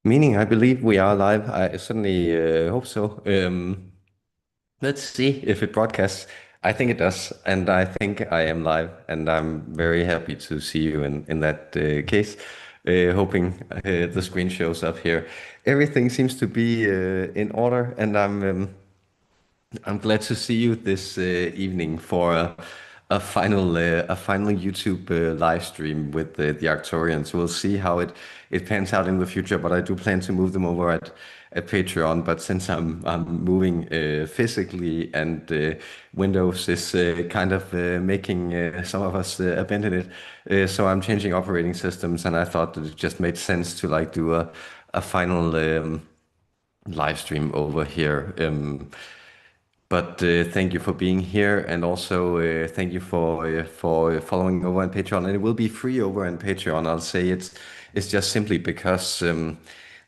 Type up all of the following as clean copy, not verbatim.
Meaning, I believe we are live. I certainly hope so. Let's see if it broadcasts. I think it does, and I think I am live, and I'm very happy to see you in that case. Hoping the screen shows up here. Everything seems to be in order, and I'm glad to see you this evening for a final YouTube live stream with the Arcturians. We'll see how it pans out in the future, but I do plan to move them over at Patreon. But since I'm moving physically and Windows is kind of making some of us abandon it, so I'm changing operating systems, and I thought that it just made sense to like do a final live stream over here. But thank you for being here, and also thank you for following over on Patreon. And it will be free over on Patreon. I'll say it's just simply because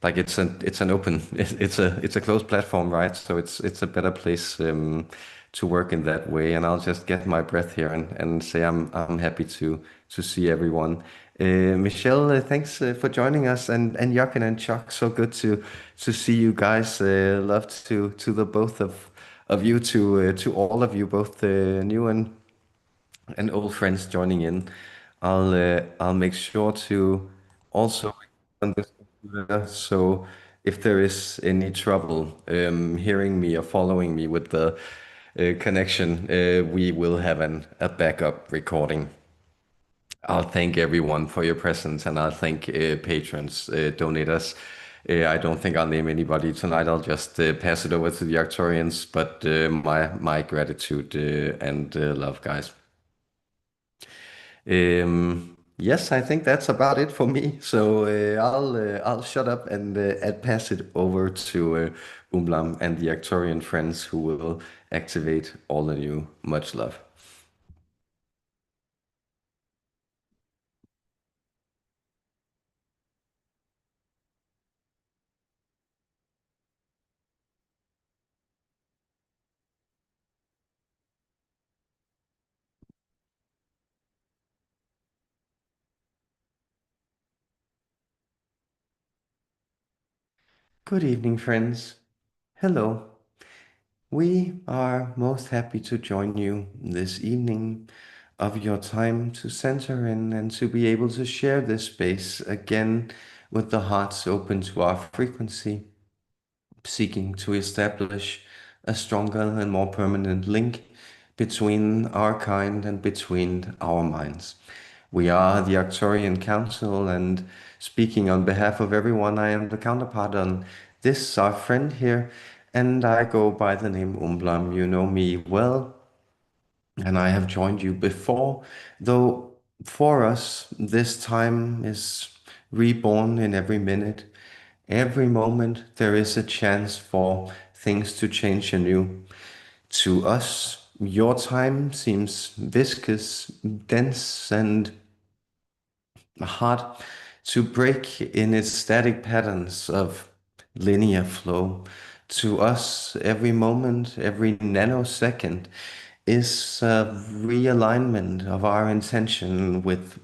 like it's an open it's a closed platform, right? So it's a better place to work in that way. And I'll just get my breath here and say I'm happy to see everyone. Michelle, thanks for joining us, and Jochen and Chuck, so good to see you guys. Love to the both of you to all of you, both new and old friends joining in. I'll make sure to also on this computer, so if there is any trouble hearing me or following me with the connection, we will have a backup recording. I'll thank everyone for your presence, and I'll thank patrons, donators. I don't think I'll name anybody tonight. I'll just pass it over to the Arcturians, but my gratitude and love, guys. Yes, I think that's about it for me. So I'll shut up and pass it over to Umblam and the Arcturian friends who will activate all of you. Much love. Good evening, friends. Hello. We are most happy to join you this evening of your time to center in and to be able to share this space again with the hearts open to our frequency, seeking to establish a stronger and more permanent link between our kind and between our minds. We are the Arcturian Council, and speaking on behalf of everyone, I am the counterpart on this, our friend here, and I go by the name Umblam. You know me well, and I have joined you before, though for us, this time is reborn in every minute. Every moment, there is a chance for things to change anew. To us, your time seems viscous, dense, and hard to break in its static patterns of linear flow. To us, every moment, every nanosecond is a realignment of our intention with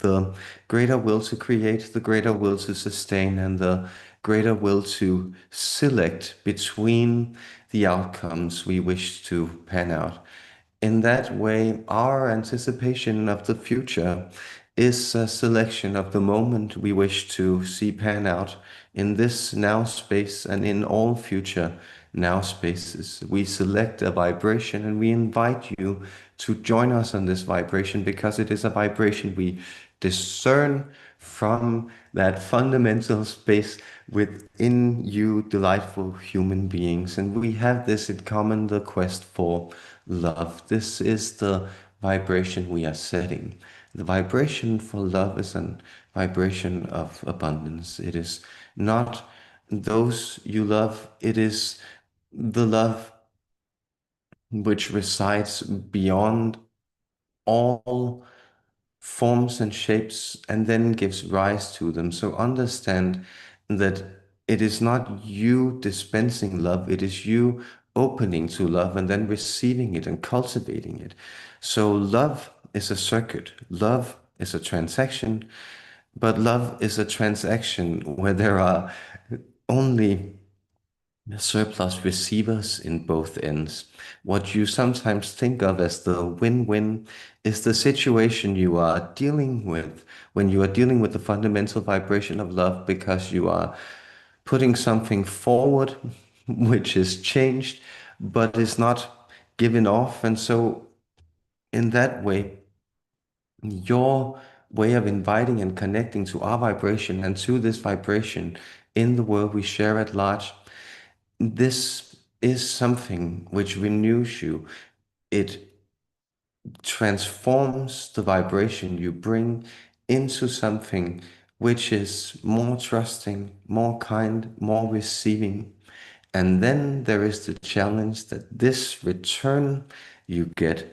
the greater will to create, the greater will to sustain, and the greater will to select between the outcomes we wish to pan out. In that way, our anticipation of the future is a selection of the moment we wish to see pan out in this now space and in all future now spaces. We select a vibration and we invite you to join us on this vibration because it is a vibration we discern from that fundamental space within you, delightful human beings. And we have this in common, the quest for love. This is the vibration we are setting. The vibration for love is a vibration of abundance. It is not those you love, it is the love which resides beyond all forms and shapes and then gives rise to them. So understand that it is not you dispensing love, it is you opening to love and then receiving it and cultivating it. So love is a circuit, love is a transaction, But love is a transaction where there are only surplus receivers in both ends. What you sometimes think of as the win-win is the situation you are dealing with when you are dealing with the fundamental vibration of love because you are putting something forward which is changed but is not given off. And so, in that way, your way of inviting and connecting to our vibration and to this vibration in the world we share at large, this is something which renews you. It transforms the vibration you bring into something which is more trusting, more kind, more receiving. And then there is the challenge that this return you get,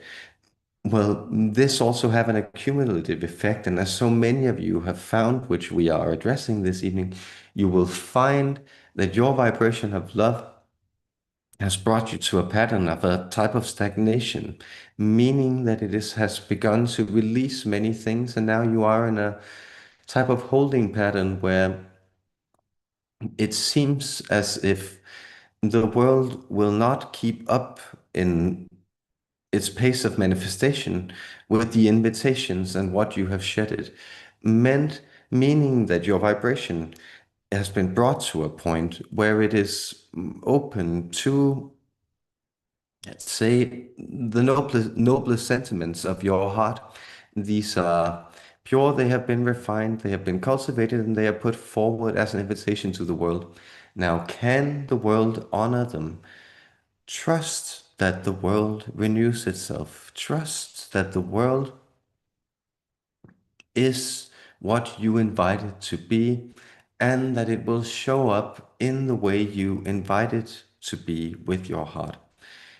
well, this also have an accumulative effect. And as so many of you have found, which we are addressing this evening, you will find that your vibration of love has brought you to a pattern of a type of stagnation, meaning that has begun to release many things, and now you are in a type of holding pattern where it seems as if the world will not keep up in its pace of manifestation with the invitations and what you have shedded, meaning that your vibration has been brought to a point where it is open to, let's say, the noblest sentiments of your heart. These are pure, they have been refined, they have been cultivated, and they are put forward as an invitation to the world. Now, can the world honor them? Trust that the world renews itself. Trust that the world is what you invite it to be, and that it will show up in the way you invite it to be with your heart.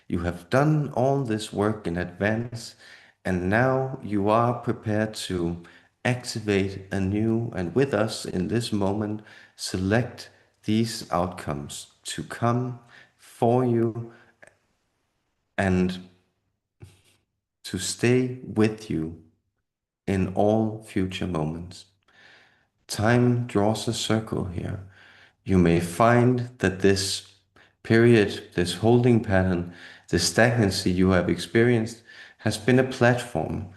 You have done all this work in advance, and now you are prepared to activate anew, and with us in this moment, select these outcomes to come for you and to stay with you in all future moments. Time draws a circle here. You may find that this period, this holding pattern, this stagnancy you have experienced has been a platform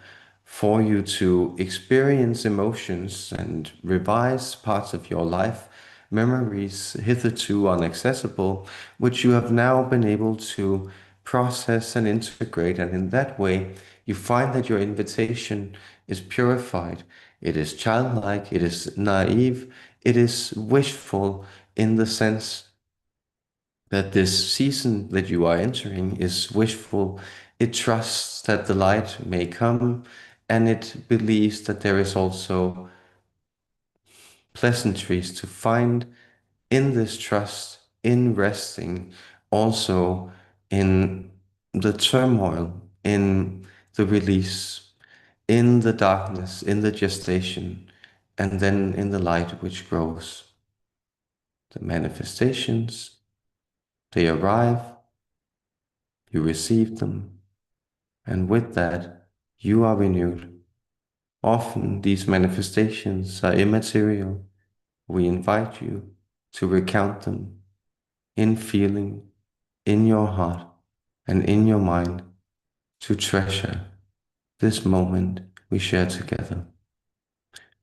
for you to experience emotions and revise parts of your life, memories hitherto inaccessible, which you have now been able to process and integrate. And in that way, you find that your invitation is purified, it is childlike, it is naive, it is wishful in the sense that this season that you are entering is wishful. It trusts that the light may come, and it believes that there is also pleasantries to find in this trust, in resting, also in the turmoil, in the release, in the darkness, in the gestation, and then in the light which grows. The manifestations, they arrive, you receive them, and with that, you are renewed. Often these manifestations are immaterial. We invite you to recount them in feeling, in your heart, and in your mind, to treasure this moment we share together.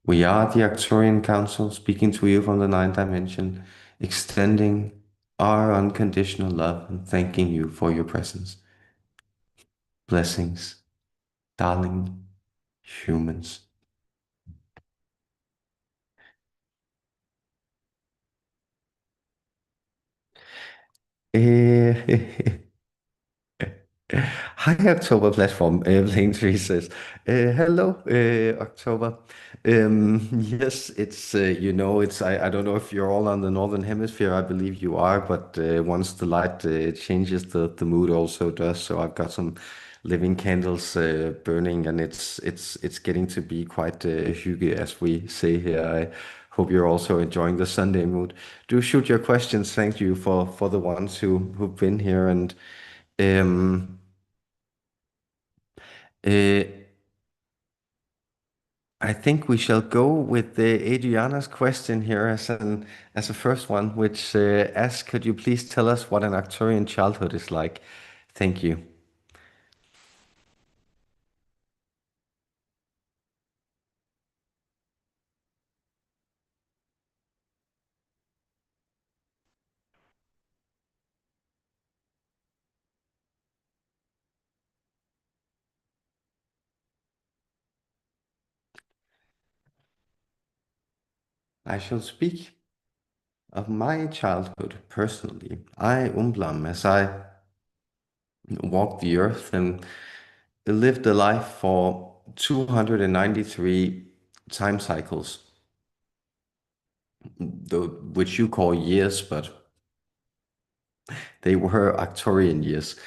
We are the Arcturian Council speaking to you from the ninth dimension, extending our unconditional love and thanking you for your presence. Blessings, darling humans. Eh, Hi, October platform. Lane 3 says, hello, October. Yes, it's, I don't know if you're all on the Northern Hemisphere. I believe you are, but once the light changes, the mood also does. So I've got some living candles burning, and it's getting to be quite hygge, as we say here. I hope you're also enjoying the Sunday mood. Do shoot your questions. Thank you for the ones who've been here. And um, uh, I think we shall go with the Adriana's question here as a first one, which asks, could you please tell us what an Arcturian childhood is like? Thank you. I shall speak of my childhood personally. I, Umblam, as I walked the earth and lived a life for 293 time cycles, which you call years, but they were Arcturian years.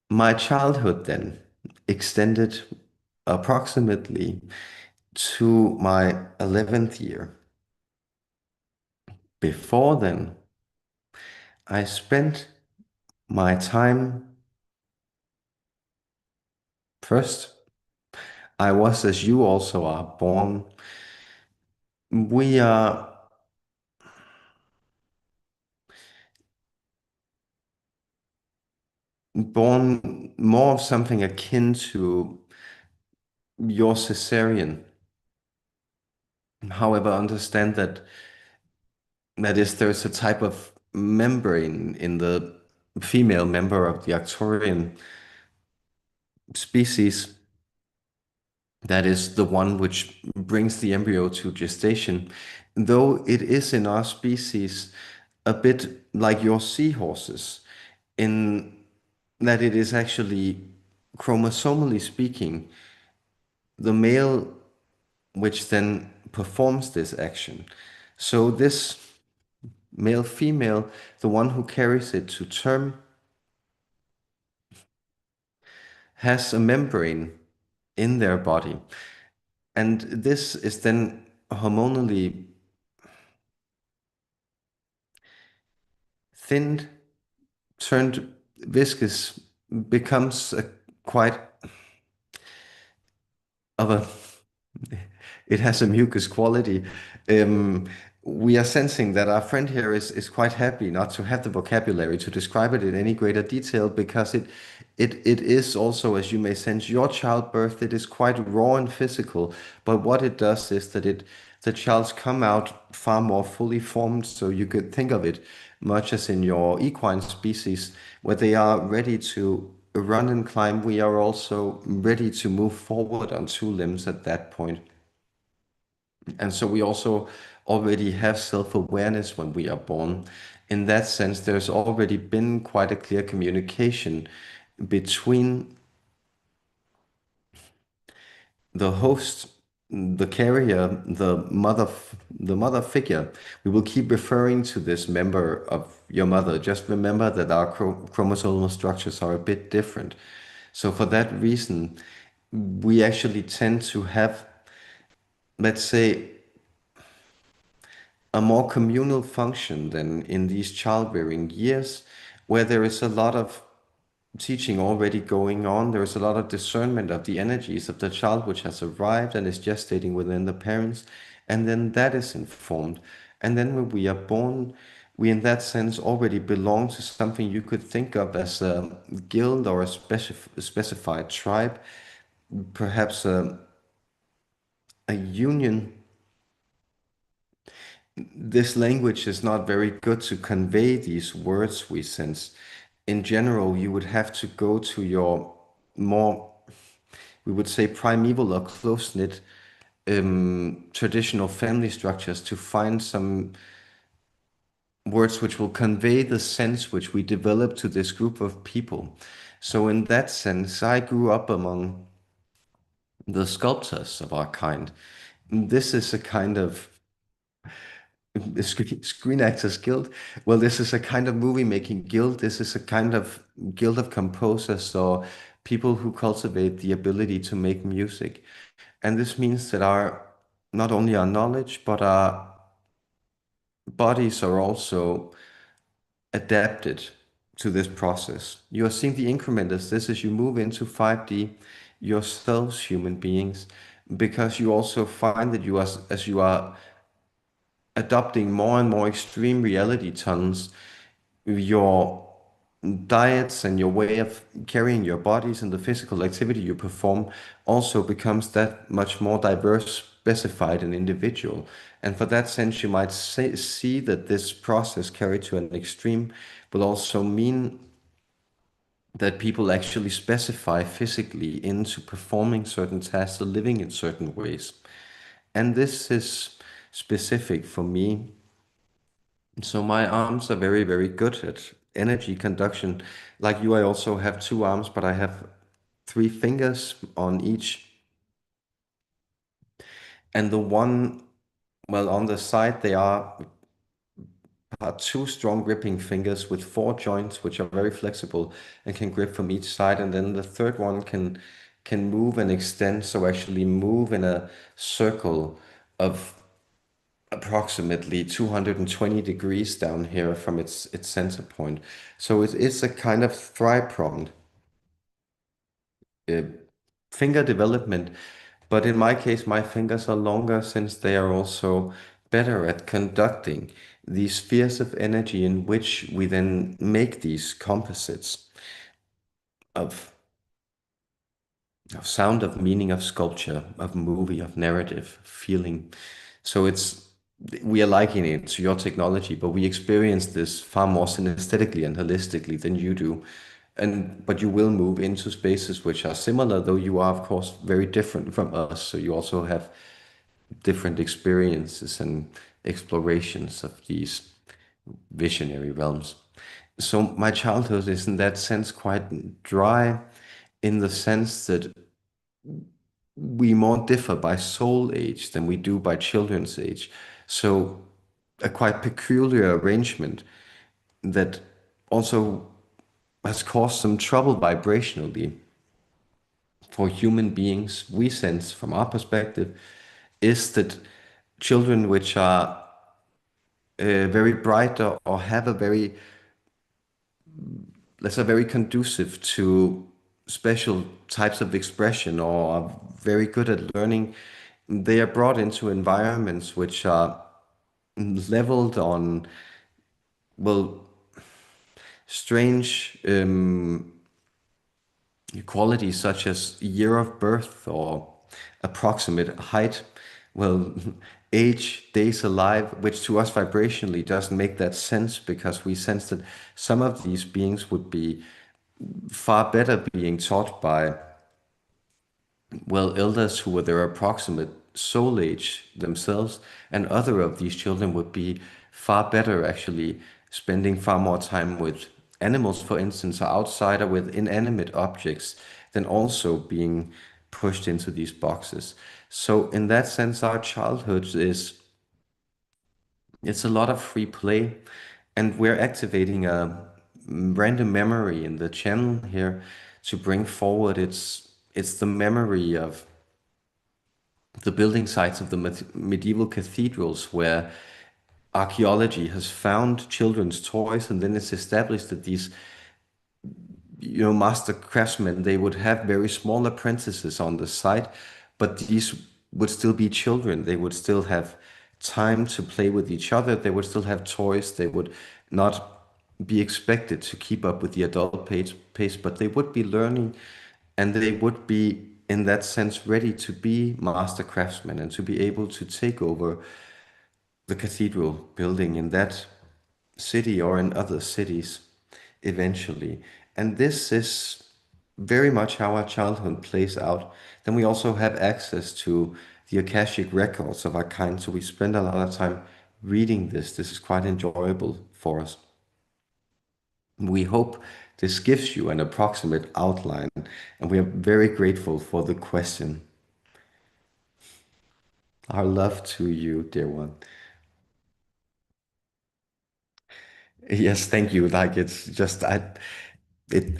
My childhood then extended approximately to my 11th year. Before then, I spent my time first. I was, as you also are, born. We are born more of something akin to your cesarean. However, understand that is there's a type of membrane in the female member of the Arcturian species that is the one which brings the embryo to gestation. Though it is in our species a bit like your seahorses, in that it is actually, chromosomally speaking, the male which then performs this action. So this male female, the one who carries it to term, has a membrane in their body. And this is then hormonally thinned, turned viscous, becomes a quite of a it has a mucus quality. Um, we are sensing that our friend here is quite happy not to have the vocabulary to describe it in any greater detail because it is also, as you may sense, your childbirth. It is quite raw and physical, but what it does is that the child's come out far more fully formed. So you could think of it much as in your equine species, where they are ready to run and climb. We are also ready to move forward on two limbs at that point. And so we also already have self-awareness when we are born. In that sense, there's already been quite a clear communication between the host, the carrier, the mother figure. We will keep referring to this member of your mother. Just remember that our chromosomal structures are a bit different. So for that reason, we actually tend to have, let's say, a more communal function than in these childbearing years, where there is a lot of teaching already going on. There is a lot of discernment of the energies of the child which has arrived and is gestating within the parents, and then that is informed. And then when we are born, we in that sense already belong to something you could think of as a guild or a specified tribe, perhaps a union. This language is not very good to convey these words we sense. In general, you would have to go to your more, we would say, primeval or close-knit traditional family structures to find some words which will convey the sense which we develop to this group of people. So in that sense, I grew up among the sculptors of our kind. This is a kind of the Screen Actors Guild. Well, this is a kind of movie making guild. This is a kind of guild of composers or people who cultivate the ability to make music. And this means that our not only our knowledge, but our bodies are also adapted to this process. You are seeing the increment as this as you move into 5D yourselves, human beings. because you also find that as you are adopting more and more extreme reality tunnels, your diets and your way of carrying your bodies and the physical activity you perform also becomes that much more diverse, specified, and individual. And for that sense, you might see that this process carried to an extreme will also mean that people actually specify physically into performing certain tasks or living in certain ways. And this is specific for me. So my arms are very, very good at energy conduction. Like you, I also have two arms, but I have three fingers on each. And the one, well, on the side, are two strong gripping fingers with four joints, which are very flexible and can grip from each side. And then the third one can move and extend, so actually move in a circle of approximately 220 degrees down here from its center point. So it is a kind of three-pronged uh, finger development. But in my case, my fingers are longer since they are also better at conducting these spheres of energy in which we then make these composites of sound, of meaning, of sculpture, of movie, of narrative, feeling. So we are likening it to your technology, but we experience this far more synesthetically and holistically than you do. But you will move into spaces which are similar, though you are of course very different from us. So you also have different experiences and explorations of these visionary realms. So my childhood is in that sense quite dry, in the sense that we more differ by soul age than we do by children's age. So a quite peculiar arrangement that also has caused some trouble vibrationally for human beings. We sense from our perspective is that children which are very bright or have a very, let's say, very conducive to special types of expression or are very good at learning, they are brought into environments which are leveled on, well, strange qualities such as year of birth or approximate height, well, age, days alive, which to us vibrationally doesn't make that sense because we sense that some of these beings would be far better being taught by, well, elders who were their approximate soul age themselves, and other of these children would be far better actually spending far more time with animals, for instance, or outside or with inanimate objects than also being pushed into these boxes. So in that sense, our childhood is it's a lot of free play, and we're activating a random memory in the channel here to bring forward it's the memory of the building sites of the medieval cathedrals where archaeology has found children's toys, and then it's established that these master craftsmen, they would have very small apprentices on the site, but these would still be children. They would still have time to play with each other. They would still have toys. They would not be expected to keep up with the adult pace, but they would be learning, and they would be in that sense ready to be master craftsmen and to be able to take over the cathedral building in that city or in other cities eventually. And this is very much how our childhood plays out. Then we also have access to the Akashic records of our kind, so we spend a lot of time reading this. This is quite enjoyable for us. We hope this gives you an approximate outline, and we are very grateful for the question. Our love to you, dear one. Yes, thank you. Like it's just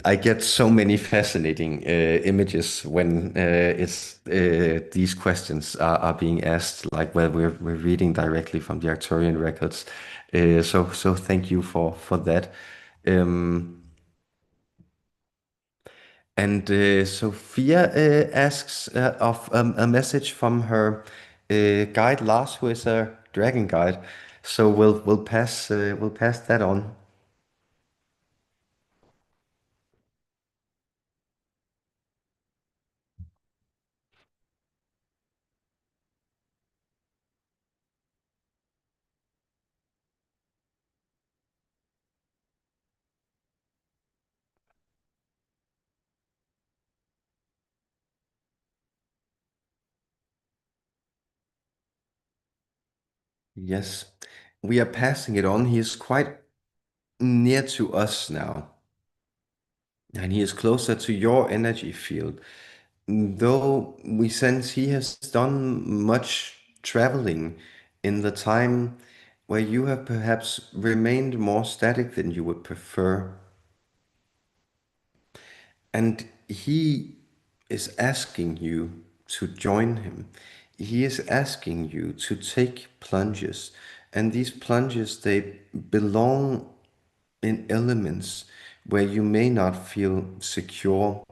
I get so many fascinating images when it's these questions are being asked, like where we're reading directly from the Arcturian records. So thank you for that. Um, And Sophia asks of a message from her guide Lars, who is a dragon guide. So we'll pass that on. Yes, we are passing it on. He is quite near to us now, and he is closer to your energy field. Though we sense he has done much traveling in the time where you have perhaps remained more static than you would prefer. And he is asking you to join him. He is asking you to take plunges. And these plunges, they belong in elements where you may not feel secure.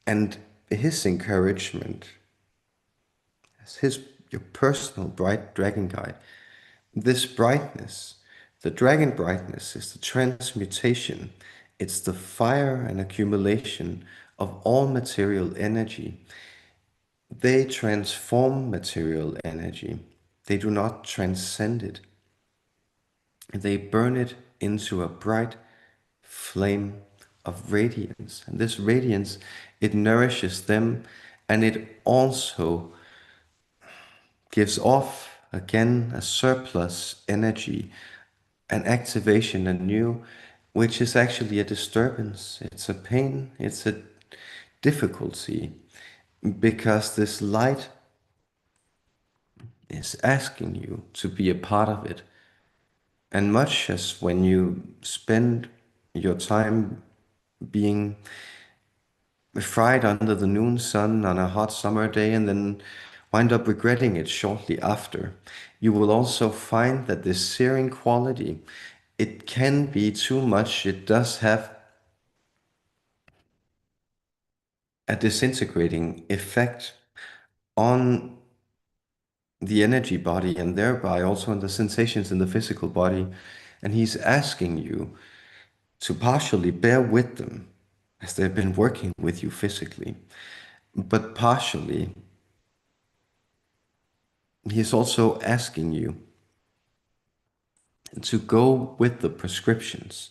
And his encouragement, as his your personal bright dragon guide, this brightness, the dragon brightness is the transmutation. It's the fire and accumulation of all material energy. They transform material energy. They do not transcend it. They burn it into a bright flame of radiance. And this radiance, it nourishes them, and it also gives off again a surplus energy, an activation anew, which is actually a disturbance. It's a pain, it's a difficulty, because this light is asking you to be a part of it. And much as when you spend your time being fried under the noon sun on a hot summer day and then wind up regretting it shortly after, you will also find that this searing quality, it can be too much. It does have a disintegrating effect on the energy body and thereby also on the sensations in the physical body. And he's asking you to partially bear with them as they've been working with you physically, but partially he is also asking you to go with the prescriptions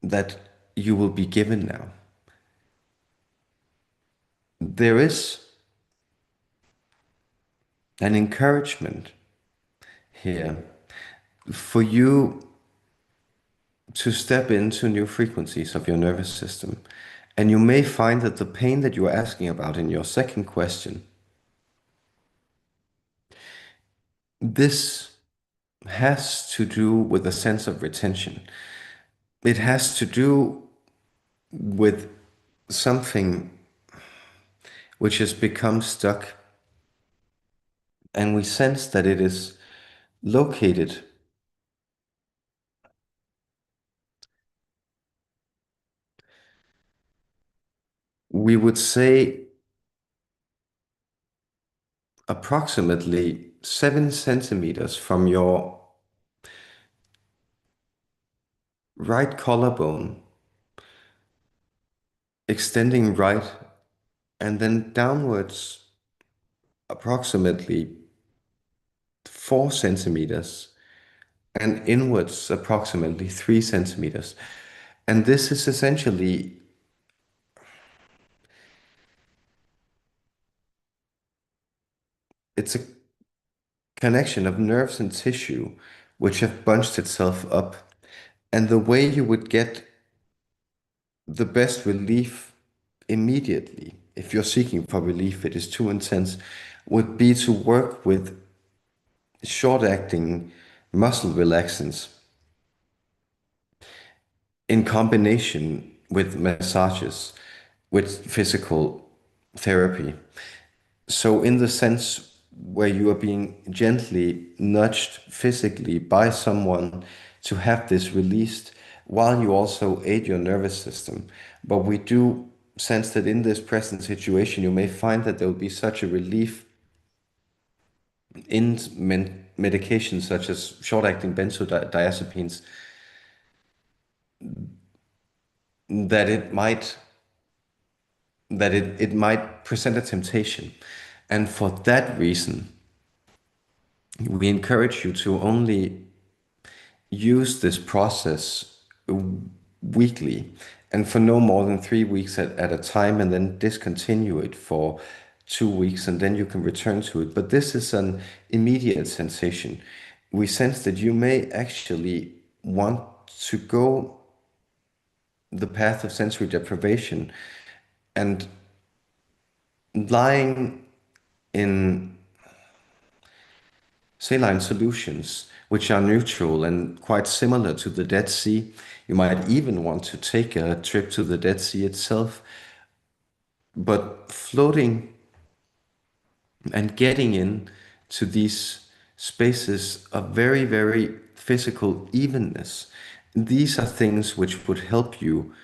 that you will be given now. There is an encouragement here for you to step into new frequencies of your nervous system. And you may find that the pain that you are asking about in your second question, this has to do with a sense of retention. It has to do with something which has become stuck, and we sense that it is located, we would say, approximately 7 centimeters from your right collarbone, extending right, and then downwards approximately 4 centimeters, and inwards approximately 3 centimeters. And this is essentially, it's a connection of nerves and tissue which have bunched itself up. And the way you would get the best relief immediately, if you're seeking for relief, it is too intense, would be to work with short acting muscle relaxants in combination with massages, with physical therapy. So, in the sense where you are being gently nudged physically by someone to have this released, while you also aid your nervous system. But we do sense that in this present situation, you may find that there will be such a relief in medications such as short-acting benzodiazepines that it might present a temptation. And for that reason, we encourage you to only use this process weekly and for no more than 3 weeks at a time, and then discontinue it for 2 weeks, and then you can return to it. But this is an immediate sensation. We sense that you may actually want to go the path of sensory deprivation, and lying in saline solutions, which are neutral and quite similar to the Dead Sea. You might even want to take a trip to the Dead Sea itself, but floating and getting in to these spaces of very, very physical evenness. These are things which would help you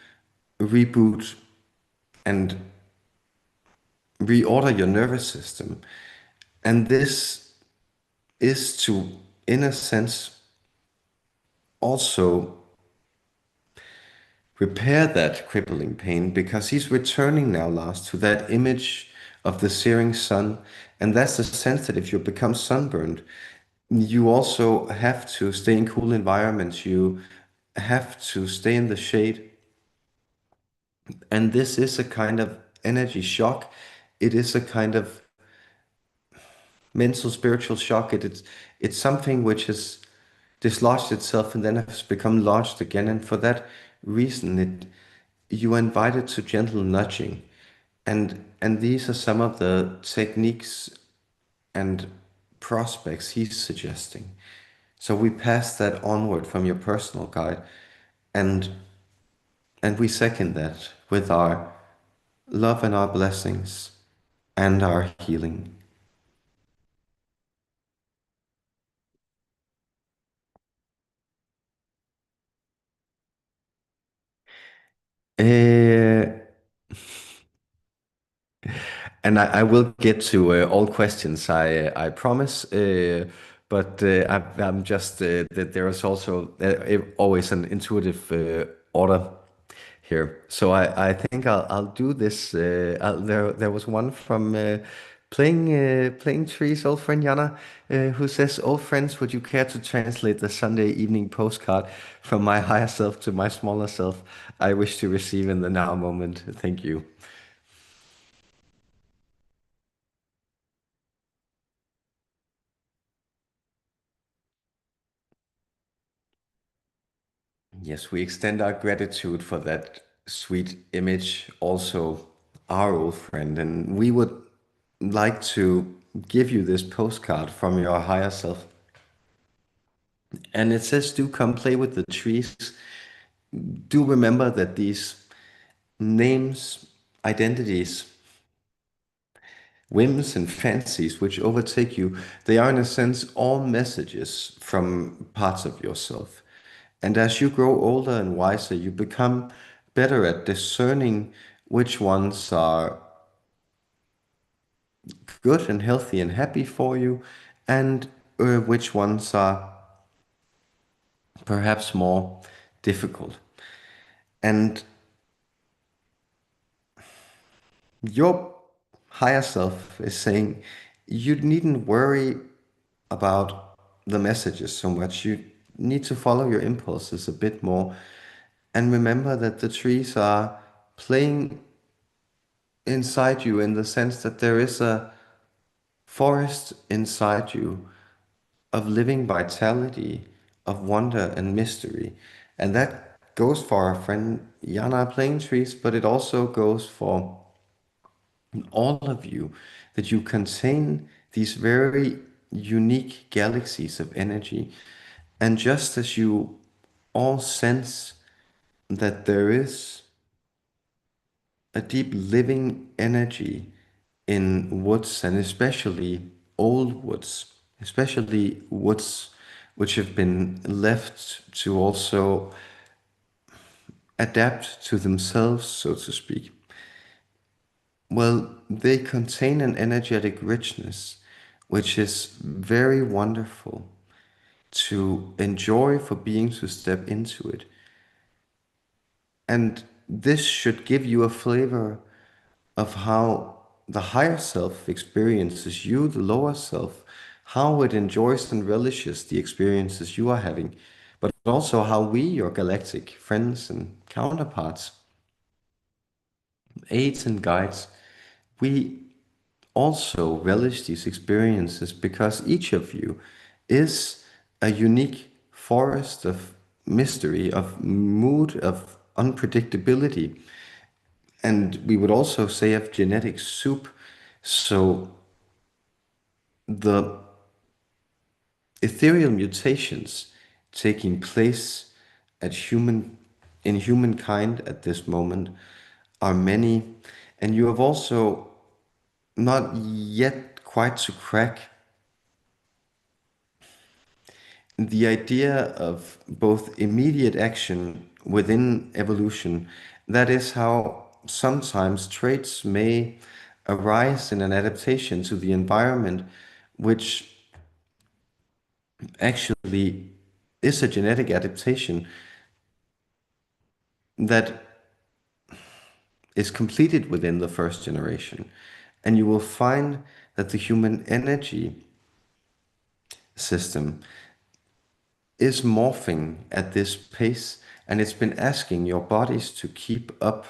reboot and reorder your nervous system. And this is to, in a sense, also repair that crippling pain, because he's returning now, last, to that image of the searing sun. And that's the sense that if you become sunburned, you also have to stay in cool environments. You have to stay in the shade. And this is a kind of energy shock. It is a kind of mental, spiritual shock. It's something which has dislodged itself and then has become lodged again. And for that reason, you are invited to gentle nudging. And these are some of the techniques and prospects he's suggesting. So we pass that onward from your personal guide, and we second that with our love and our blessings and our healing. Uh, and I will get to all questions, I promise. I'm just that there is also always an intuitive order here. So I think I'll do this. There was one from playing trees, old friend Jana, who says, "Old friends, would you care to translate the Sunday evening postcard from my higher self to my smaller self? I wish to receive in the now moment. Thank you." Yes, we extend our gratitude for that sweet image, also our old friend, and we would like to give you this postcard from your higher self. And it says, "Do come play with the trees. Do remember that these names, identities, whims, and fancies which overtake you, they are in a sense all messages from parts of yourself. And as you grow older and wiser, you become better at discerning which ones are good and healthy and happy for you, and which ones are perhaps more difficult. And your higher self is saying you needn't worry about the messages so much. You need to follow your impulses a bit more, and remember that the trees are playing inside you, in the sense that there is a forest inside you of living vitality, of wonder and mystery. And that goes for our friend Yana playing trees, but it also goes for all of you, that you contain these very unique galaxies of energy. And just as you all sense that there is a deep living energy in woods, and especially old woods, especially woods which have been left to also adapt to themselves, so to speak, well, they contain an energetic richness which is very wonderful to enjoy for beings who step into it. And this should give you a flavor of how the higher self experiences you, the lower self, how it enjoys and relishes the experiences you are having, but also how we, your galactic friends and counterparts, aides and guides, we also relish these experiences because each of you is a unique forest of mystery, of mood, of unpredictability, and we would also say of genetic soup. So the ethereal mutations taking place at in humankind at this moment are many, and you have also not yet quite to crack the idea of both immediate action within evolution. That is how sometimes traits may arise in an adaptation to the environment, which actually is a genetic adaptation that is completed within the first generation. And you will find that the human energy system is morphing at this pace, and it's been asking your bodies to keep up.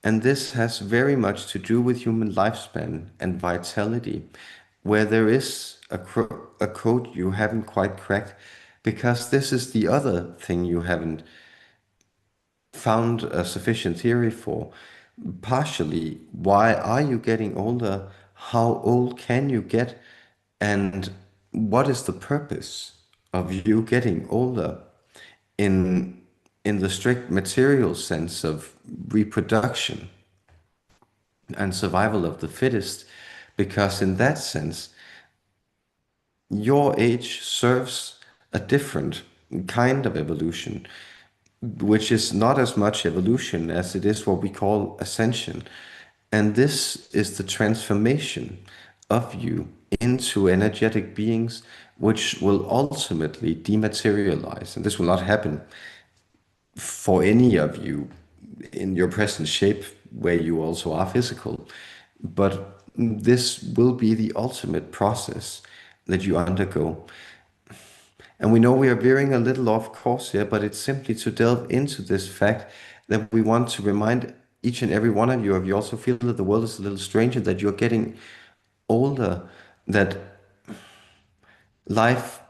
And this has very much to do with human lifespan and vitality, where there is a code you haven't quite cracked, because this is the other thing you haven't found a sufficient theory for. Partially, why are you getting older? How old can you get? And what is the purpose of you getting older in the strict material sense of reproduction and survival of the fittest? Because in that sense, your age serves a different kind of evolution, which is not as much evolution as it is what we call ascension. And this is the transformation of you into energetic beings, which will ultimately dematerialize. And this will not happen for any of you in your present shape, where you also are physical. But this will be the ultimate process that you undergo. And we know we are veering a little off course here, but it's simply to delve into this fact that we want to remind each and every one of you, if you also feel that the world is a little strange and that you're getting older, that life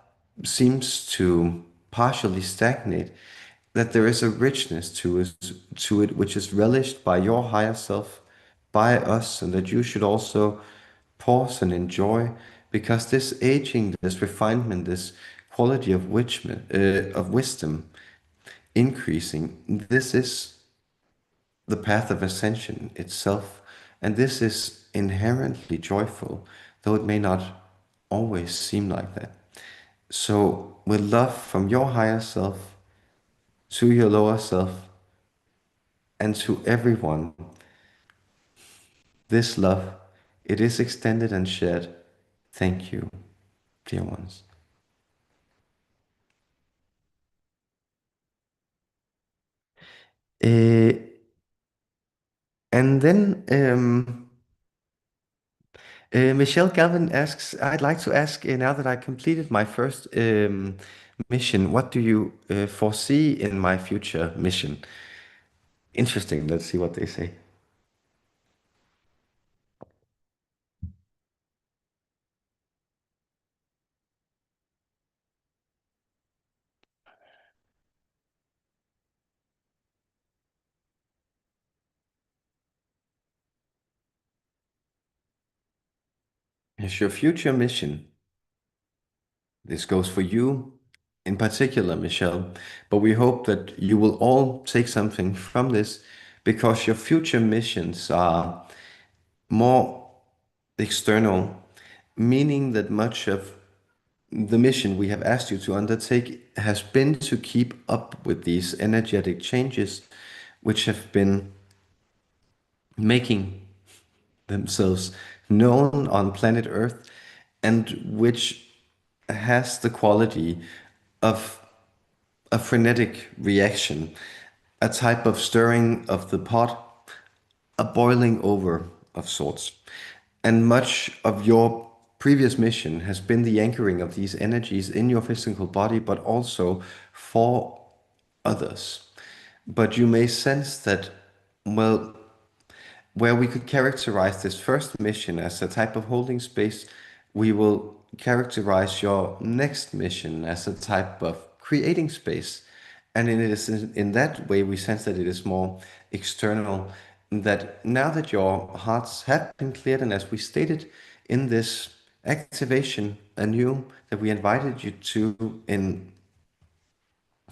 seems to partially stagnate, that there is a richness to it which is relished by your higher self, by us, and that you should also pause and enjoy, because this aging, this refinement, this quality of wisdom increasing, this is the path of ascension itself, and this is inherently joyful, though it may not always seem like that. So, with love from your higher self to your lower self and to everyone, this love, it is extended and shared. Thank you, dear ones. Uh, and then Michelle Galvin asks, I'd like to ask, now that I completed my first mission, what do you foresee in my future mission? Interesting. Let's see what they say. As your future mission, this goes for you in particular, Michelle, but we hope that you will all take something from this, because your future missions are more external, meaning that much of the mission we have asked you to undertake has been to keep up with these energetic changes which have been making themselves known on planet Earth and which has the quality of a frenetic reaction, a type of stirring of the pot, a boiling over of sorts. And much of your previous mission has been the anchoring of these energies in your physical body, but also for others. But you may sense that, well, where we could characterize this first mission as a type of holding space, we will characterize your next mission as a type of creating space. And it is in that way we sense that it is more external, that now that your hearts have been cleared, and as we stated in this activation anew that we invited you to in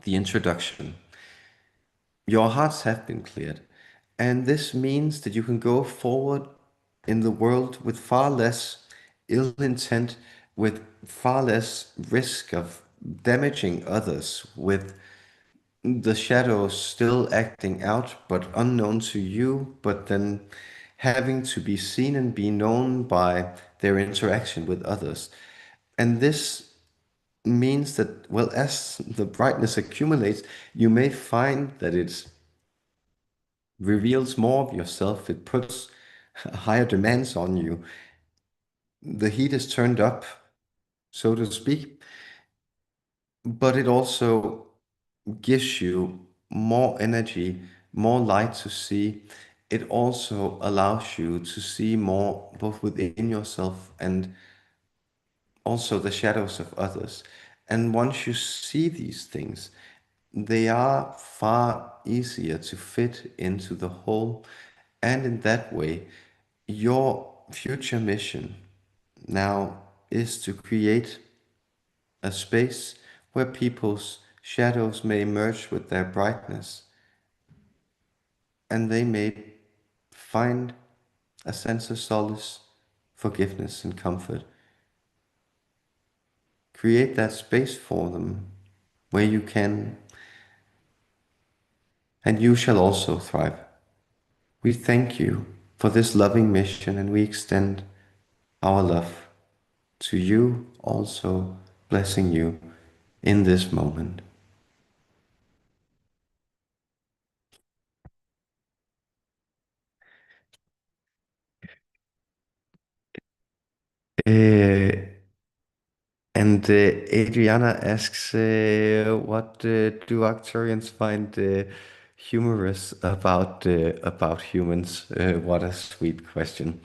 the introduction, your hearts have been cleared. And this means that you can go forward in the world with far less ill intent, with far less risk of damaging others, with the shadows still acting out, but unknown to you, but then having to be seen and be known by their interaction with others. And this means that, well, as the brightness accumulates, you may find that it's reveals more of yourself. It puts higher demands on you. The heat is turned up, so to speak, but it also gives you more energy, more light to see. It also allows you to see more both within yourself and also the shadows of others. And once you see these things, they are far easier to fit into the whole. And in that way, your future mission now is to create a space where people's shadows may merge with their brightness and they may find a sense of solace, forgiveness, and comfort. Create that space for them where you can, and you shall also thrive. We thank you for this loving mission and we extend our love to you, also blessing you in this moment. Uh, and Adriana asks, what do Arcturians find humorous about humans? What a sweet question.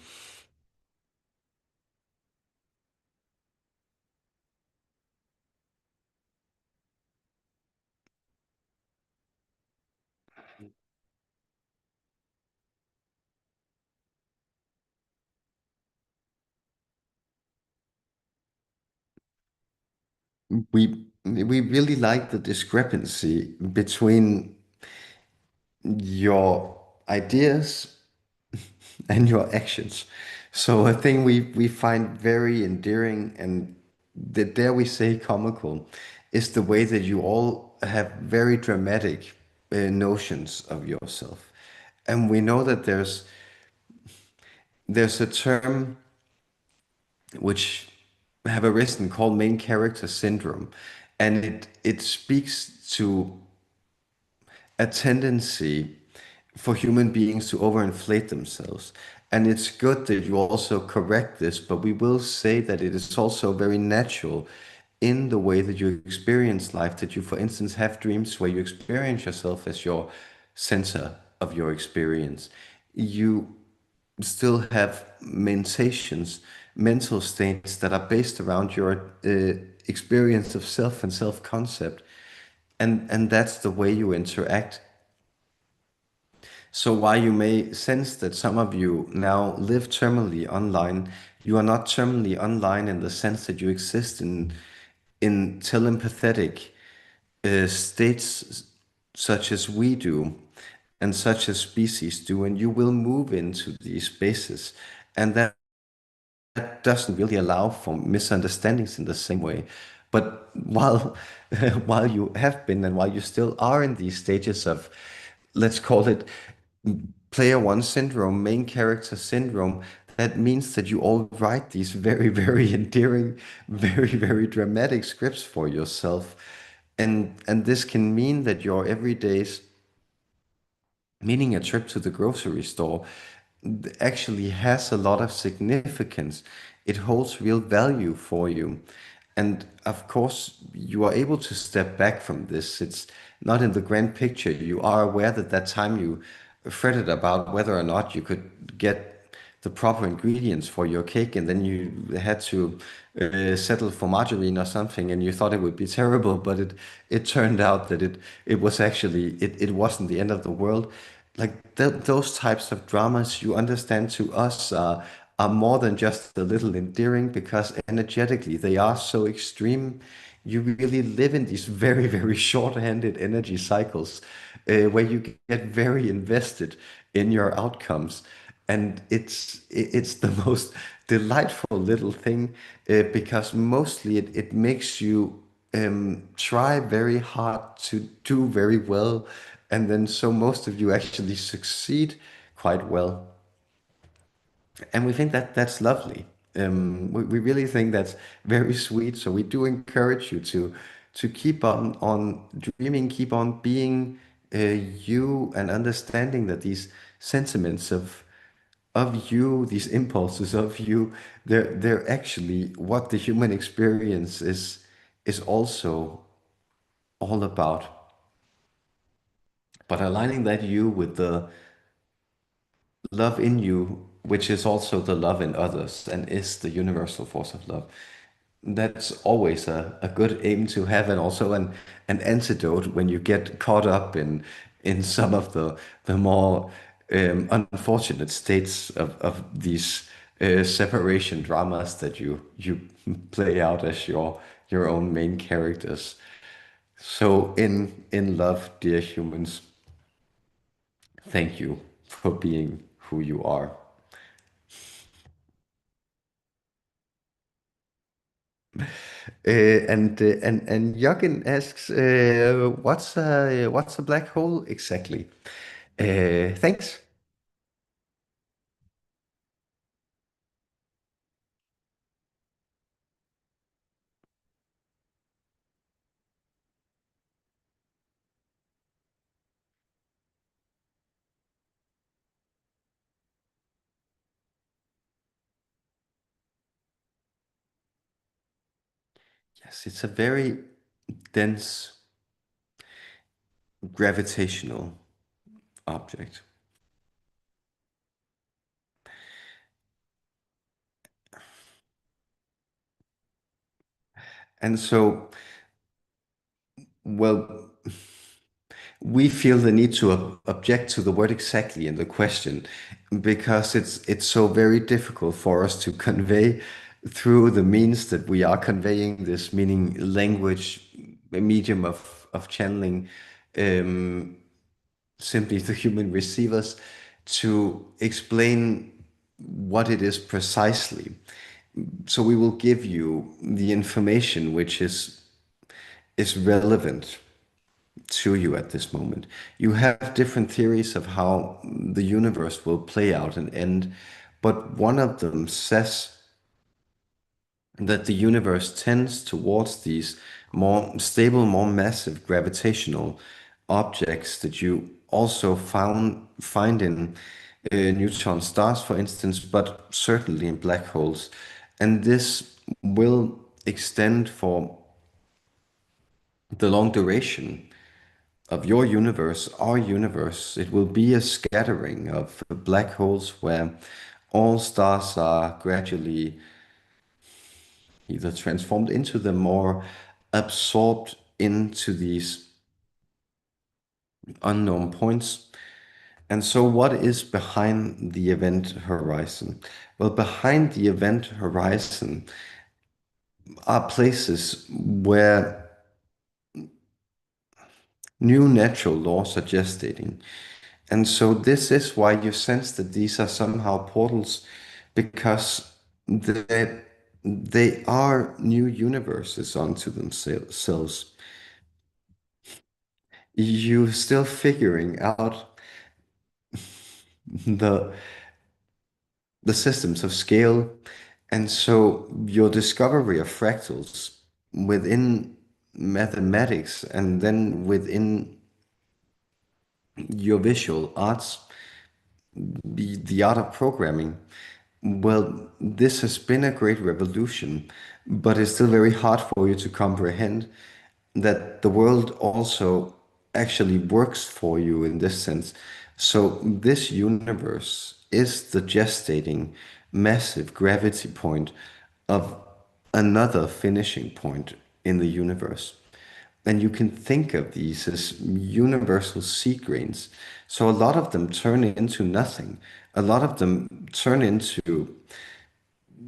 We really like the discrepancy between your ideas and your actions. So a thing we find very endearing and that dare we say comical is the way that you all have very dramatic notions of yourself. And we know that there's a term which have arisen called main character syndrome, and it speaks to a tendency for human beings to overinflate themselves. And it's good that you also correct this, but we will say that it is also very natural in the way that you experience life, that you, for instance, have dreams where you experience yourself as your center of your experience. You still have mentations, mental states that are based around your experience of self and self-concept. And that's the way you interact. So while you may sense that some of you now live terminally online, you are not terminally online in the sense that you exist in telepathetic states such as we do and such as species do, and you will move into these spaces. And that that doesn't really allow for misunderstandings in the same way. But while while you have been and while you still are in these stages of, let's call it player one syndrome, main character syndrome, that means that you all write these very, very endearing, very, very dramatic scripts for yourself. And this can mean that your everydays, meaning a trip to the grocery store, actually has a lot of significance. It holds real value for you. And of course, you are able to step back from this. It's not in the grand picture. You are aware that that time you fretted about whether or not you could get the proper ingredients for your cake, and then you had to settle for margarine or something, and you thought it would be terrible, but it turned out that it was actually it wasn't the end of the world. Like those types of dramas, you understand, to us are more than just a little endearing, because energetically they are so extreme. You really live in these very, very short-handed energy cycles where you get very invested in your outcomes. And it's the most delightful little thing, because mostly it makes you try very hard to do very well, and then so most of you actually succeed quite well. And we think that that's lovely. We really think that's very sweet. So we do encourage you to keep on dreaming, keep on being you, and understanding that these sentiments of you, these impulses of you, they're actually what the human experience is also all about. But aligning that you with the love in you, which is also the love in others and is the universal force of love. That's always a good aim to have, and also an antidote when you get caught up in some of the more unfortunate states of these separation dramas that you play out as your own main characters. So in love, dear humans, thank you for being who you are. And Jürgen asks, what's a black hole exactly? Thanks. Yes, it's a very dense gravitational object. And so, well, we feel the need to object to the word exactly in the question, because it's so very difficult for us to convey through the means that we are conveying this, meaning language, a medium of channeling, simply the human receivers, to explain what it is precisely. So we will give you the information which is relevant to you at this moment. You have different theories of how the universe will play out and end, but one of them says that the universe tends towards these more stable, more massive gravitational objects that you also find in neutron stars, for instance, but certainly in black holes. And this will extend for the long duration of your universe, our universe. It will be a scattering of black holes where all stars are gradually either transformed into them or absorbed into these unknown points. And so, what is behind the event horizon? Well, behind the event horizon are places where new natural laws are gestating. And so, this is why you sense that these are somehow portals, because that they are new universes unto themselves. You're still figuring out the the systems of scale, and so your discovery of fractals within mathematics and then within your visual arts, the art of programming. Well, this has been a great revolution, but it's still very hard for you to comprehend that the world also actually works for you in this sense. So, this universe is the gestating massive gravity point of another finishing point in the universe. And you can think of these as universal seed grains. So a lot of them turn into nothing. A lot of them turn into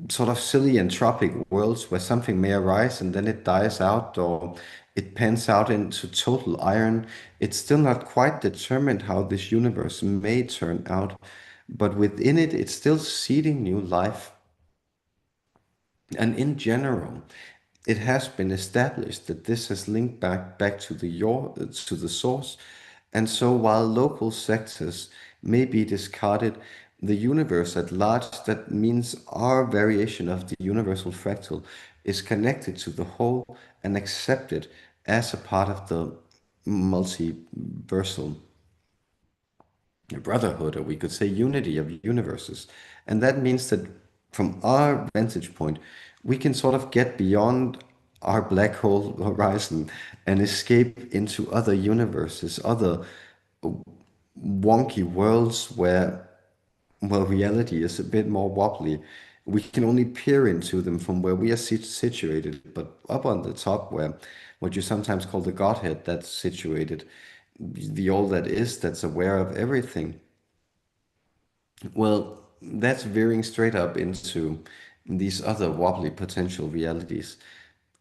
sort of silly entropic worlds where something may arise and then it dies out or it pans out into total iron. It's still not quite determined how this universe may turn out, but within it, it's still seeding new life. And in general, it has been established that this has linked back to to the source. And so while local sectors may be discarded, the universe at large, that means our variation of the universal fractal, is connected to the whole and accepted as a part of the multiversal brotherhood, or we could say unity of universes. And that means that from our vantage point, we can sort of get beyond our black hole horizon and escape into other universes, other wonky worlds where, well, reality is a bit more wobbly. We can only peer into them from where we are situated, but up on the top, where what you sometimes call the Godhead, that's situated, the all that is, that's aware of everything. Well, that's veering straight up into these other wobbly potential realities.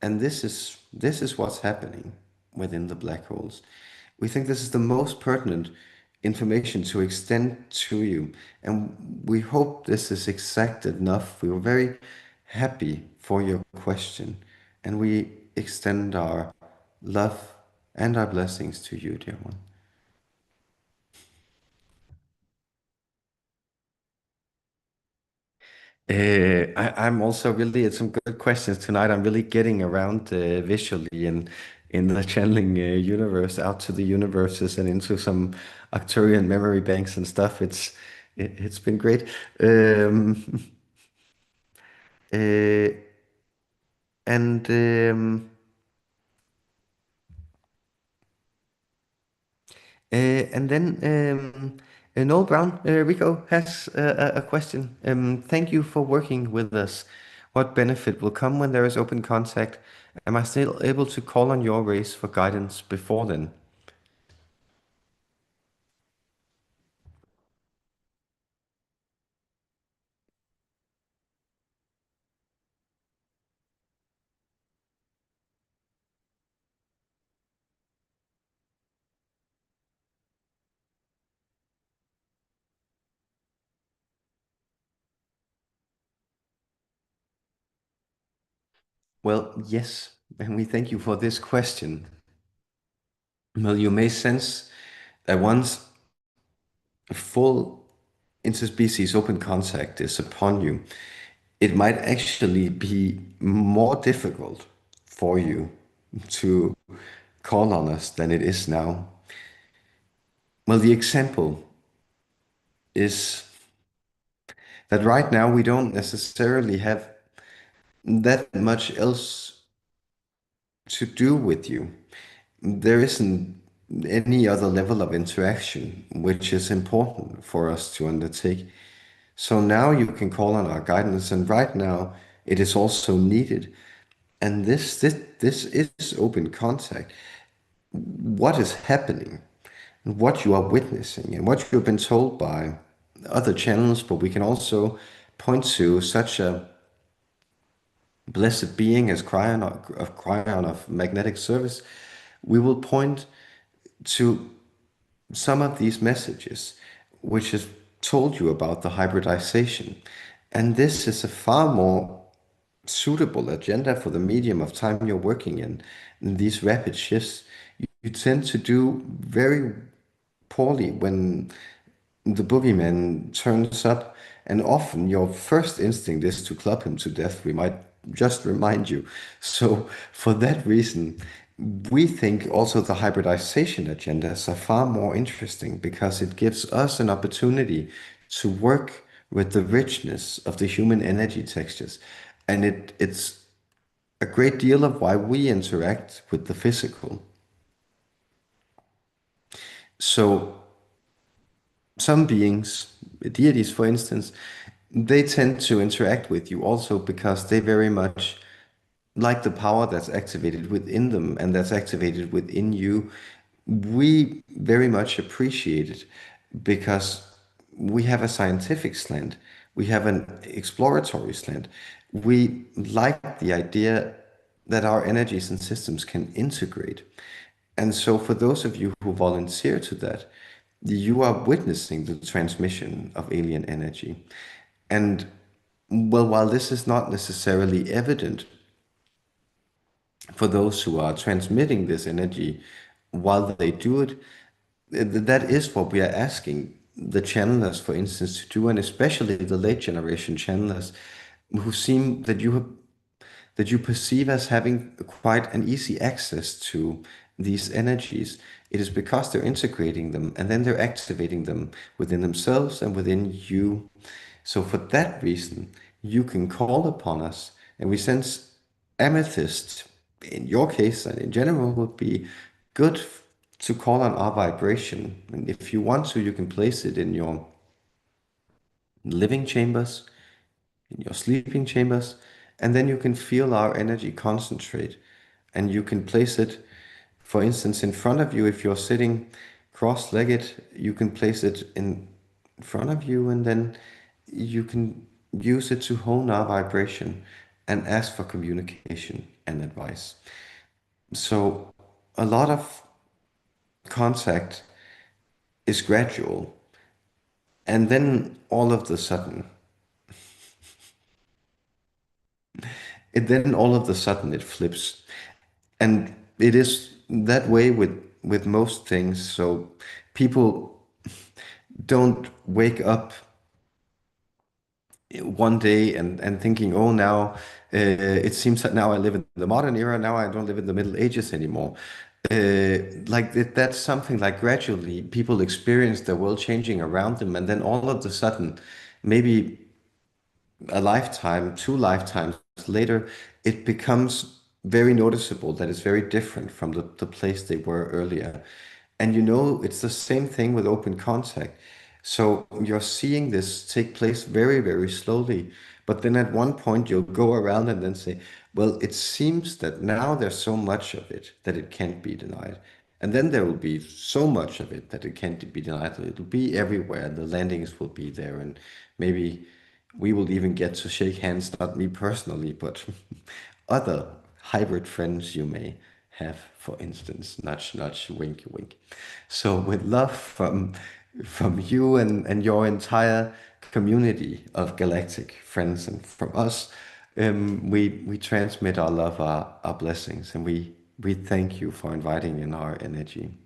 And this is what's happening within the black holes. We think this is the most pertinent information to extend to you. And we hope this is exact enough. We were very happy for your question. And we extend our love and our blessings to you, dear one. I'm also really at some good questions tonight. I'm really getting around visually in the channeling universe out to the universes and into some Arcturian memory banks and stuff. It's been great. Um, uh, and and then Noel Brown, Rico has a question. Thank you for working with us. What benefit will come when there is open contact? Am I still able to call on your race for guidance before then? Well, yes, and we thank you for this question. Well, you may sense that once full interspecies open contact is upon you, it might actually be more difficult for you to call on us than it is now. Well, the example is that right now we don't necessarily have that much else to do with you. There isn't any other level of interaction which is important for us to undertake. So now you can call on our guidance, and right now it is also needed. And this is open contact. What is happening, what you are witnessing, and what you've been told by other channels, but we can also point to such a blessed being as Cryon of magnetic service. We will point to some of these messages which has told you about the hybridization. And this is a far more suitable agenda for the medium of time you're working in. And these rapid shifts, you tend to do very poorly when the boogeyman turns up, and often your first instinct is to club him to death. We might just remind you. So, for that reason, we think also the hybridization agendas are far more interesting because it gives us an opportunity to work with the richness of the human energy textures. And it's a great deal of why we interact with the physical. So, some beings, deities for instance, they tend to interact with you also because they very much like the power that's activated within them and that's activated within you. We very much appreciate it because we have a scientific slant, we have an exploratory slant. We like the idea that our energies and systems can integrate. And so, for those of you who volunteer to that, you are witnessing the transmission of alien energy. And well, while this is not necessarily evident for those who are transmitting this energy while they do it, that is what we are asking the channelers, for instance, to do, and especially the late generation channelers who seem that you perceive as having quite an easy access to these energies. It is because they're integrating them and then they're activating them within themselves and within you. So for that reason, you can call upon us, and we sense amethyst, in your case and in general, would be good to call on our vibration. And if you want to, you can place it in your living chambers, in your sleeping chambers, and then you can feel our energy concentrate. And you can place it, for instance, in front of you. If you're sitting cross-legged, you can place it in front of you, and then you can use it to hone our vibration and ask for communication and advice. So a lot of contact is gradual, and then all of the sudden, it flips. And it is that way with most things. So people don't wake up one day and thinking, oh, now it seems that now I live in the modern era. Now I don't live in the Middle Ages anymore. That's something like gradually people experience the world changing around them, and then all of a sudden, maybe a lifetime, two lifetimes later, it becomes very noticeable that it's very different from the place they were earlier. And it's the same thing with open contact. So you're seeing this take place very, very slowly. But then at one point, you'll go around and then say, well, it seems that now there's so much of it that it can't be denied. And then there will be so much of it that it can't be denied. It'll be everywhere. The landings will be there. And maybe we will even get to shake hands, not me personally, but other hybrid friends you may have, for instance. Nudge, nudge, wink, wink. So with love from you and your entire community of galactic friends and from us, we transmit our love, our blessings, and we thank you for inviting in our energy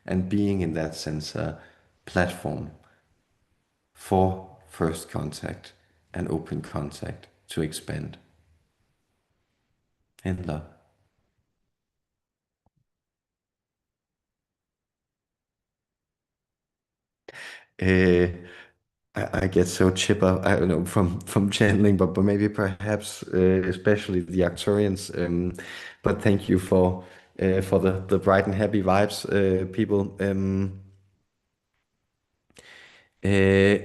and being in that sense a platform for first contact and open contact to expand in love. Uh, I get so chipper, I don't know, from channeling, but maybe perhaps especially the Arcturians. But thank you for the bright and happy vibes, people. Uh,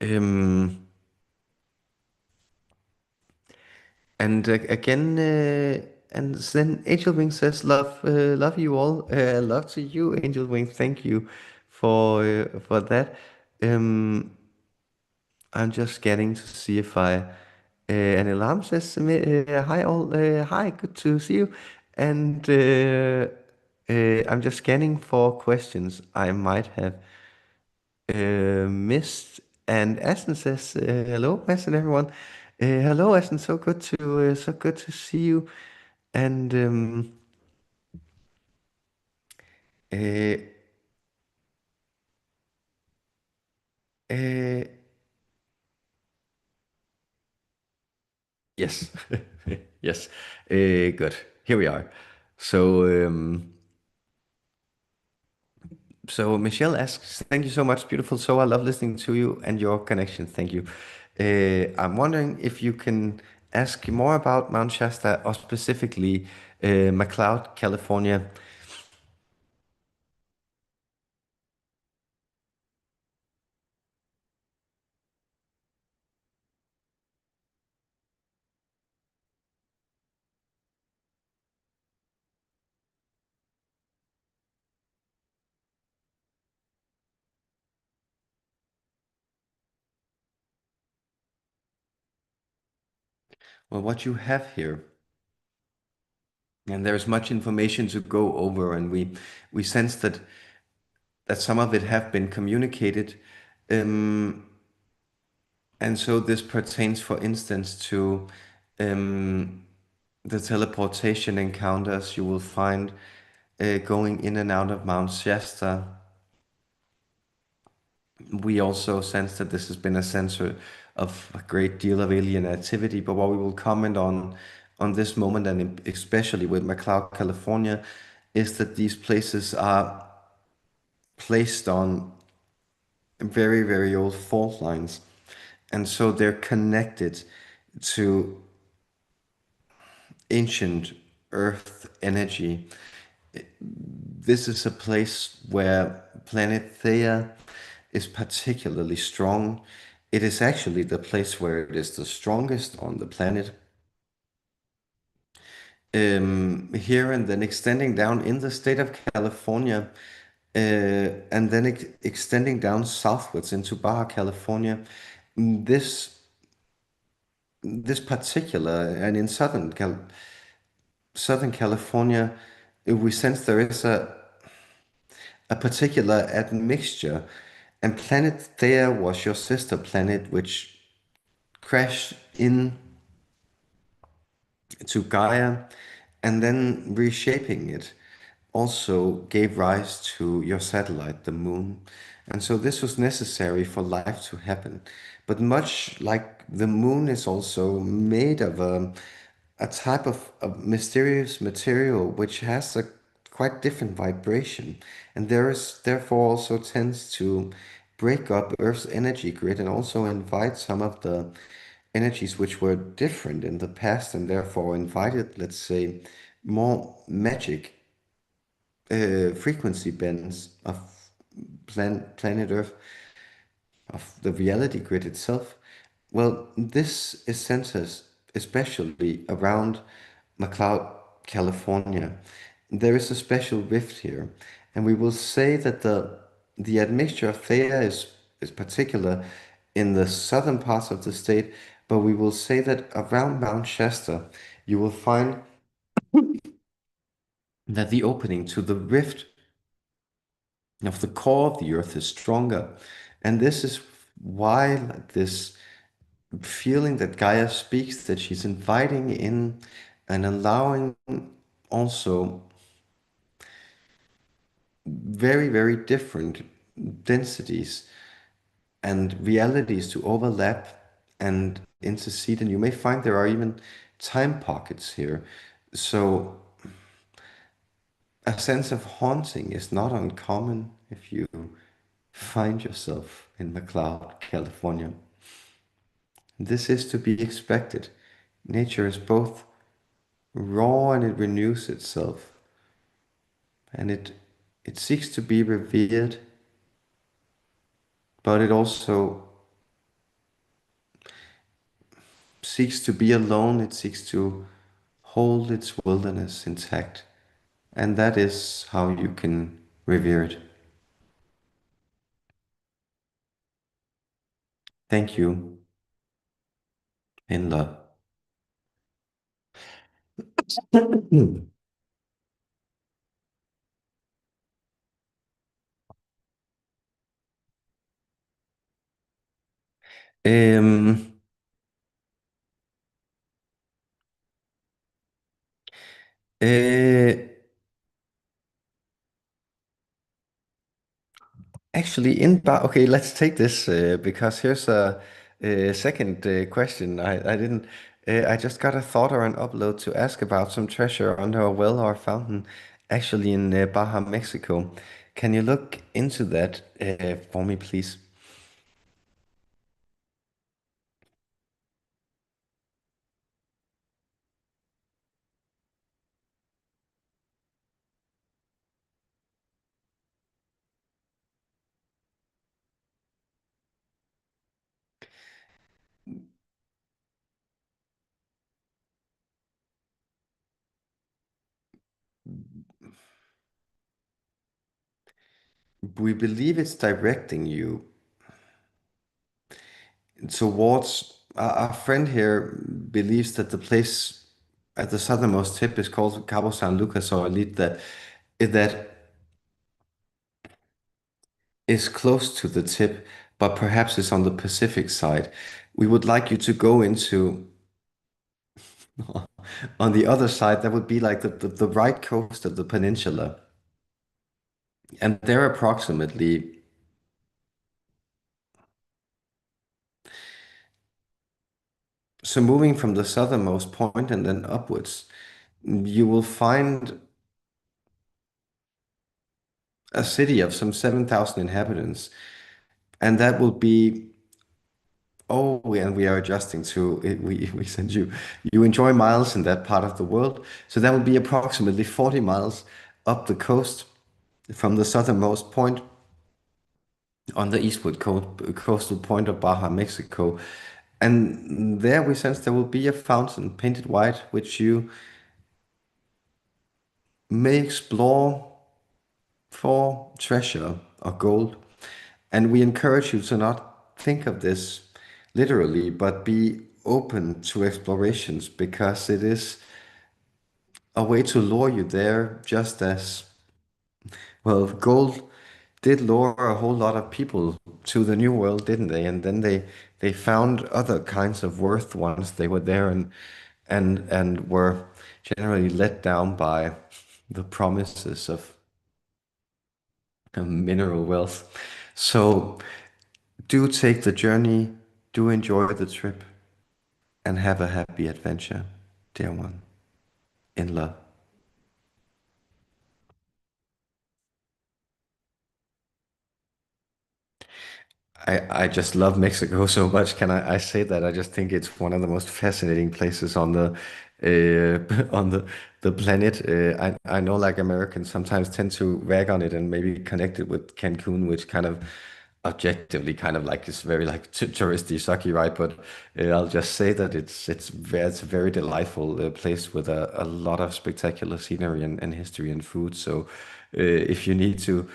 um, and again, and then Angel Wing says, "Love, love you all. Love to you, Angel Wing. Thank you for that." Um, I'm just getting to see if an alarm says, "Hi all, hi, good to see you." And I'm just scanning for questions I might have missed. And Aston says, "Hello, Aston, everyone. Hello, Aston. So good to see you." And uh, uh, yes, yes, good. Here we are. So, so Michelle asks, "Thank you so much, beautiful soul. I love listening to you and your connection. Thank you. I'm wondering if you can ask more about Mount Shasta or specifically McLeod, California." Well, what you have here, and there's much information to go over, and we sense that some of it have been communicated, um, and so this pertains, for instance, to um, the teleportation encounters you will find going in and out of Mount Shasta. We also sense that this has been a center of a great deal of alien activity, but what we will comment on this moment, and especially with McLeod, California, is that these places are placed on very, very old fault lines. And so they're connected to ancient earth energy. This is a place where planet Theia is particularly strong. It is actually the place where it is the strongest on the planet. Here and then extending down in the state of California, and then extending down southwards into Baja California. This particular, and in Southern California, we sense there is a particular admixture. And planet Theia was your sister planet, which crashed in to Gaia, and then reshaping it also gave rise to your satellite, the moon. And so this was necessary for life to happen. But much like the moon is also made of a type of mysterious material which has a quite different vibration, and there is therefore also tends to break up Earth's energy grid and also invite some of the energies which were different in the past, and therefore invited, let's say, more magic frequency bands of planet Earth, of the reality grid itself. Well, this is centered especially around McLeod, California. There is a special rift here, and we will say that the admixture of Theia is particular in the southern parts of the state, but we will say that around Mount Shasta, you will find that the opening to the rift of the core of the earth is stronger. And this is why this feeling that Gaia speaks, that she's inviting in and allowing also very, very different densities and realities to overlap and intercede. And you may find there are even time pockets here. So a sense of haunting is not uncommon if you find yourself in McLeod, California. This is to be expected. Nature is both raw and it renews itself, and it seeks to be revered, but it also seeks to be alone. It seeks to hold its wilderness intact, and that is how you can revere it. Thank you in love. Um, uh, Actually, okay, let's take this because here's a second question. I didn't. I just got a thought or an upload to ask about some treasure under a well or fountain, actually in Baja, Mexico. Can you look into that for me, please? We believe it's directing you towards. Our friend here believes that the place at the southernmost tip is called Cabo San Lucas or Elite, that is close to the tip, but perhaps is on the Pacific side. We would like you to go into on the other side. That would be like the right coast of the peninsula. And they're approximately, so moving from the southernmost point and then upwards, you will find a city of some 7,000 inhabitants. And that will be, oh, and we are adjusting to it. We send you, you enjoy miles in that part of the world. So that will be approximately 40 miles up the coast from the southernmost point on the coastal point of Baja, Mexico. And there we sense there will be a fountain painted white, which you may explore for treasure or gold. And we encourage you to not think of this literally, but be open to explorations because it is a way to lure you there, just as, well, gold did lure a whole lot of people to the New World, didn't they? And then they found other kinds of worth once they were there, and were generally let down by the promises of mineral wealth. So do take the journey, do enjoy the trip, and have a happy adventure, dear one, in love. I just love Mexico so much. Can I say that? I just think it's one of the most fascinating places on the on the planet. I know like Americans sometimes tend to rag on it and maybe connect it with Cancun, which kind of objectively kind of like is very like touristy, sucky, right? But I'll just say that it's a very delightful place with a lot of spectacular scenery and history and food. So if you need to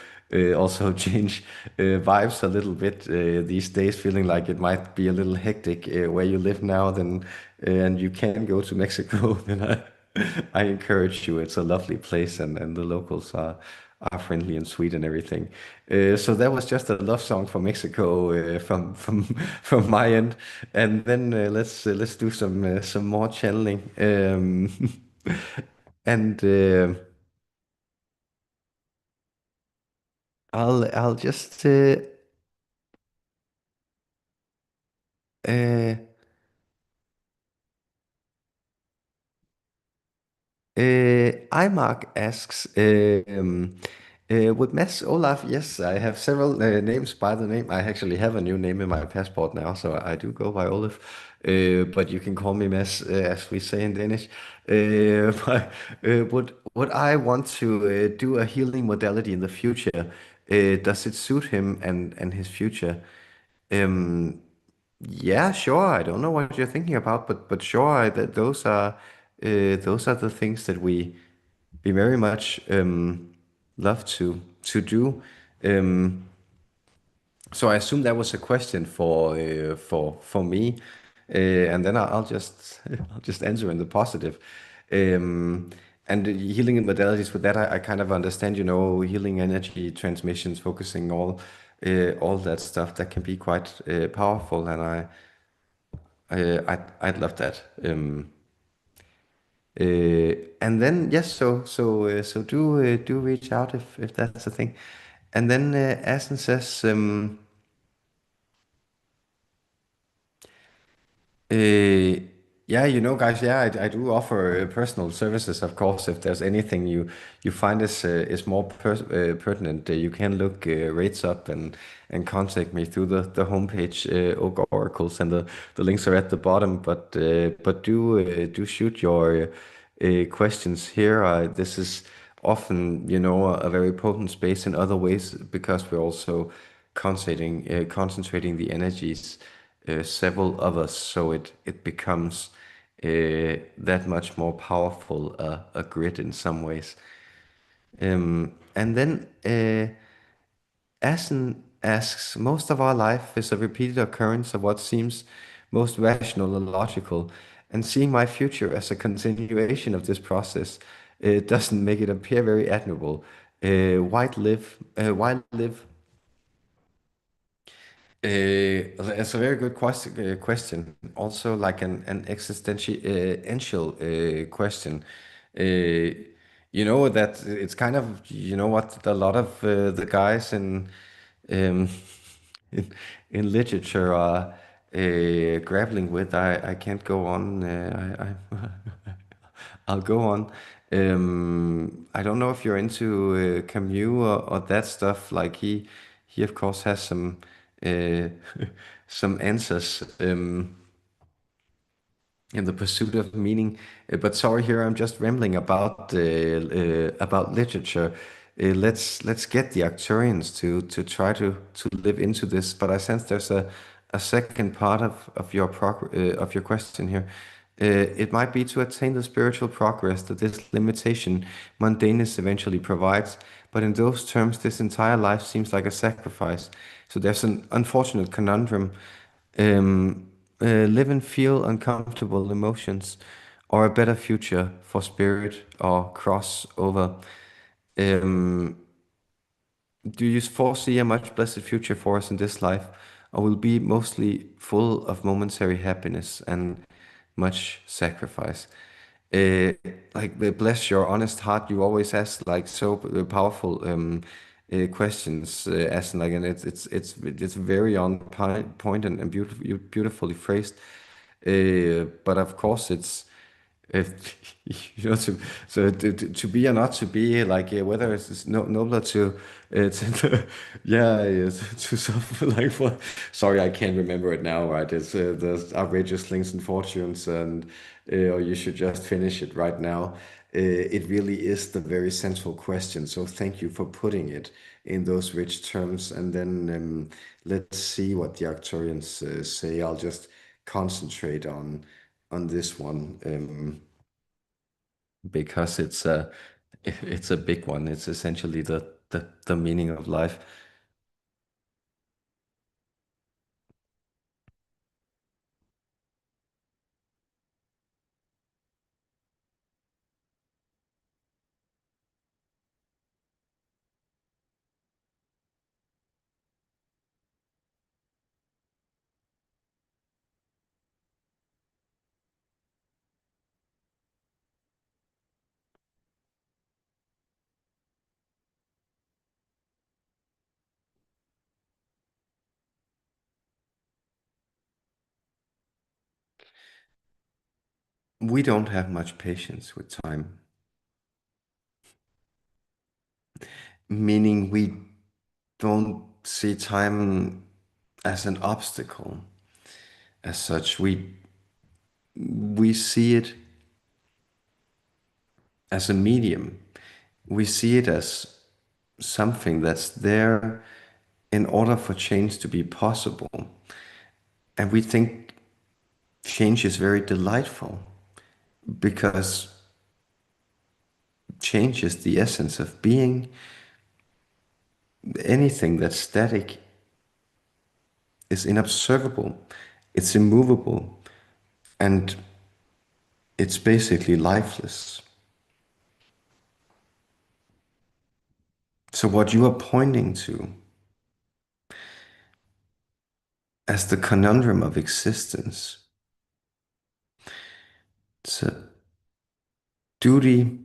also change vibes a little bit these days, feeling like it might be a little hectic where you live now, then and you can go to Mexico, then I encourage you. It's a lovely place, and the locals are friendly and sweet and everything. So that was just a love song for Mexico from from my end, and then let's do some more channeling. And I'll just uh, Imark asks, with Mads Olaf, yes, I have several names by the name. I actually have a new name in my passport now, so I do go by Olaf. But you can call me Mads, as we say in Danish. But, would I want to do a healing modality in the future? Does it suit him and his future? Um, yeah, sure. I don't know what you're thinking about, but sure, that those are the things that we very much love to do. Um, so I assume that was a question for me, and then I'll just I'll just answer in the positive. And the healing modalities with that, I kind of understand, healing energy transmissions, focusing all all that stuff that can be quite powerful, and I'd love that. And then yes, so do reach out if that's the thing. And then Asen says, Uh, yeah, guys, yeah, I do offer personal services, of course. If there's anything you find is more pertinent, you can look rates up and contact me through the homepage, Oak Oracles, and the links are at the bottom. But do shoot your questions here. This is often, a very potent space in other ways because we're also concentrating the energies, several of us, so it becomes that much more powerful a grid in some ways. And then Asen asks, most of our life is a repeated occurrence of what seems most rational and logical, and seeing my future as a continuation of this process doesn't make it appear very admirable. Why live it's a very good question. Also, like an existential question. Uh, that it's kind of what a lot of the guys um, in in literature are grappling with. I can't go on. I'll go on. I don't know if you're into Camus or that stuff. Like he of course has some uh, some answers in the pursuit of meaning. But sorry, here I'm just rambling about literature. Let's get the Arcturians to try to live into this. But I sense there's a second part of your question here. It might be to attain the spiritual progress that this limitation, mundaneness, eventually provides. But in those terms, this entire life seems like a sacrifice. So there's an unfortunate conundrum. Live and feel uncomfortable emotions, or a better future for spirit or crossover. Um, do you foresee a much blessed future for us in this life, or will be mostly full of momentary happiness and much sacrifice? Uh, bless your honest heart. You always ask like so powerful questions, as like, and it's very on point and beautifully phrased. But of course, it's if to to be or not to be, like, whether it's no, nobler to yeah, to suffer like for, sorry, I can't remember it now, right? It's the outrageous links and fortunes, and or you should just finish it right now. It really is the very central question, so thank you for putting it in those rich terms. And then let's see what the Arcturians say. I'll just concentrate on this one, because it's a big one. It's essentially the meaning of life. We don't have much patience with time, meaning we don't see time as an obstacle as such. We see it as a medium. We see it as something that's there in order for change to be possible. And we think change is very delightful because change is the essence of being. Anything that's static is inobservable, it's immovable, and it's basically lifeless. So, what you are pointing to as the conundrum of existence. It's a duty,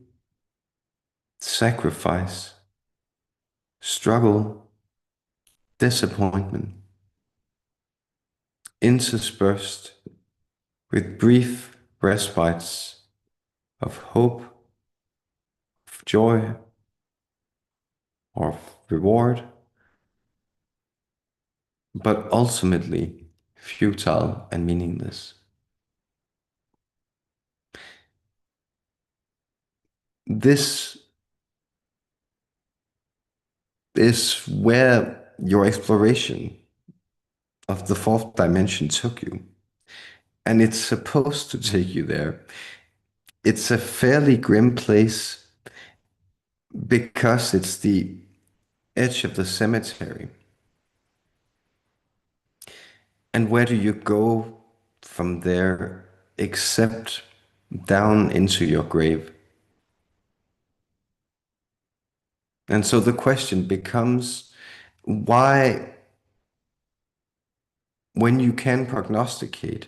sacrifice, struggle, disappointment, interspersed with brief respites of hope, of joy, or of reward, but ultimately futile and meaningless. This is where your exploration of the fourth dimension took you. And it's supposed to take you there. It's a fairly grim place because it's the edge of the cemetery. And where do you go from there except down into your grave? And so the question becomes why, when you can prognosticate,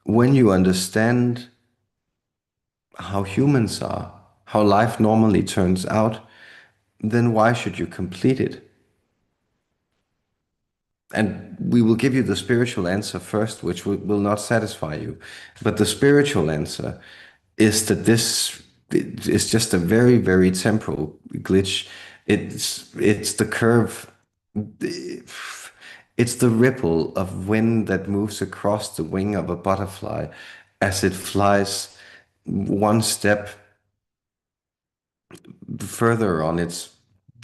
when you understand how humans are, how life normally turns out, then why should you complete it? And we will give you the spiritual answer first, which will not satisfy you. But the spiritual answer is that this is just a very, very temporal glitch. It's the curve, it's the ripple of wind that moves across the wing of a butterfly as it flies one step further on its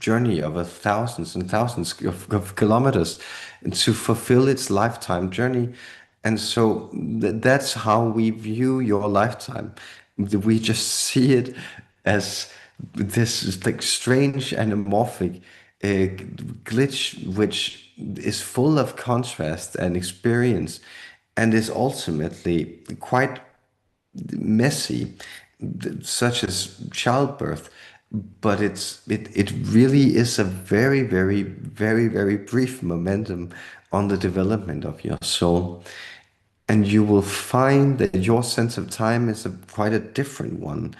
journey of thousands and thousands of kilometers to fulfill its lifetime journey. And so that's how we view your lifetime. We just see it as this like strange anamorphic glitch, which is full of contrast and experience, and is ultimately quite messy, such as childbirth, but it really is a very, very, very, very brief momentum on the development of your soul. And you will find that your sense of time is quite a different one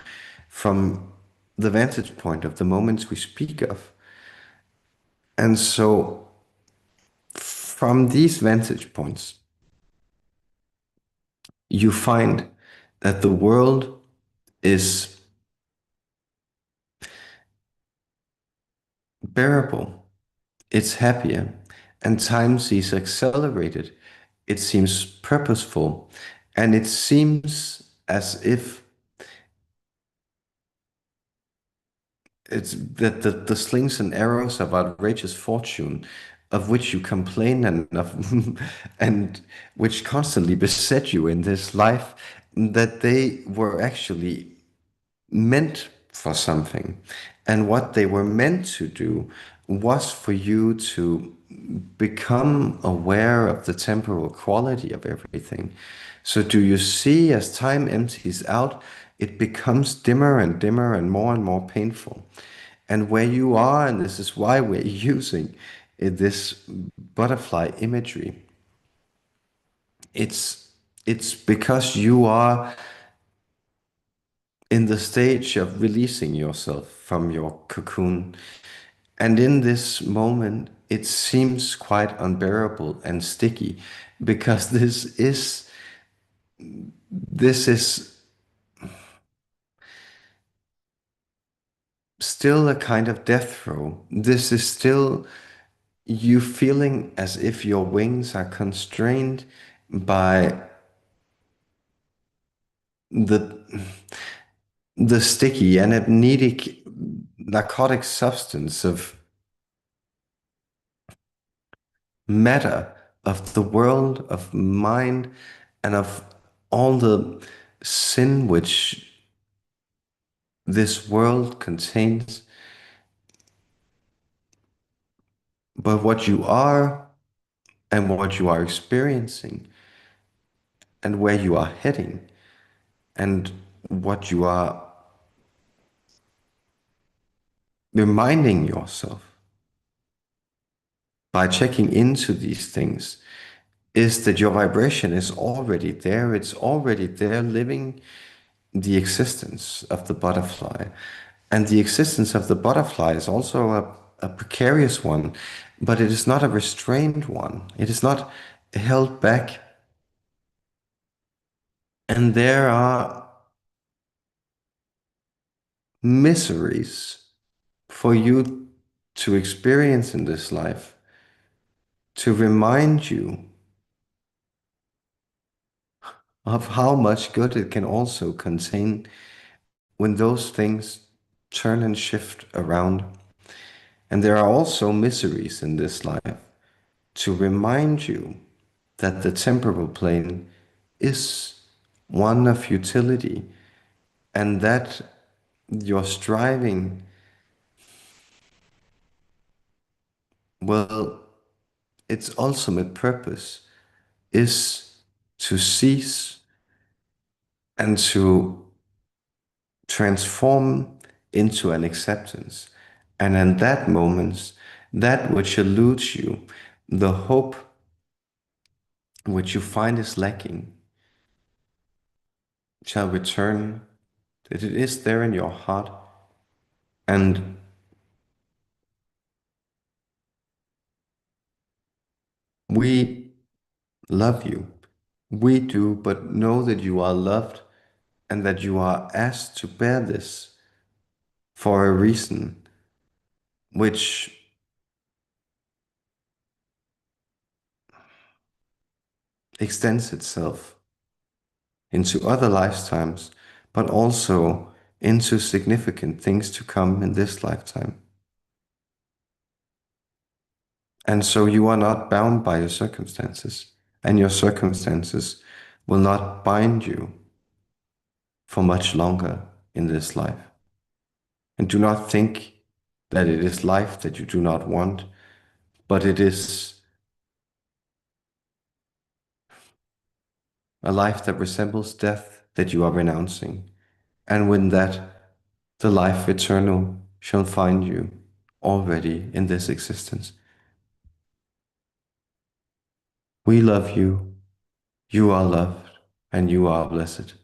from the vantage point of the moments we speak of. And so, from these vantage points, you find that the world is bearable, it's happier, and time seems accelerated. It seems purposeful, and it seems as if it's that the slings and arrows of outrageous fortune, of which you complain and which constantly beset you in this life, that they were actually meant for something. And what they were meant to do was for you to become aware of the temporal quality of everything. So, do you see as time empties out, it becomes dimmer and dimmer and more painful. And where you are, and this is why we're using this butterfly imagery, it's it's because you are in the stage of releasing yourself from your cocoon. And in this moment, it seems quite unbearable and sticky because this is still a kind of death throw. This is still you feeling as if your wings are constrained by the the sticky and amnesic narcotic substance of matter, of the world, of mind, and of all the sin which this world contains. But what you are and what you are experiencing and where you are heading and what you are reminding yourself by checking into these things is that your vibration is already there. It's already there, living the existence of the butterfly. And the existence of the butterfly is also a precarious one, but it is not a restrained one. It is not held back. And there are miseries for you to experience in this life to remind you of how much good it can also contain when those things turn and shift around. And there are also miseries in this life to remind you that the temporal plane is one of utility and that your striving will, its ultimate purpose is to cease and to transform into an acceptance. And in that moment, that which eludes you, the hope which you find is lacking, shall return, that it is there in your heart. And we love you. We do, but know that you are loved and that you are asked to bear this for a reason which extends itself into other lifetimes, but also into significant things to come in this lifetime. And so you are not bound by your circumstances, and your circumstances will not bind you for much longer in this life. And do not think that it is life that you do not want, but it is a life that resembles death that you are renouncing. And when that, the life eternal shall find you already in this existence. We love you, you are loved, and you are blessed.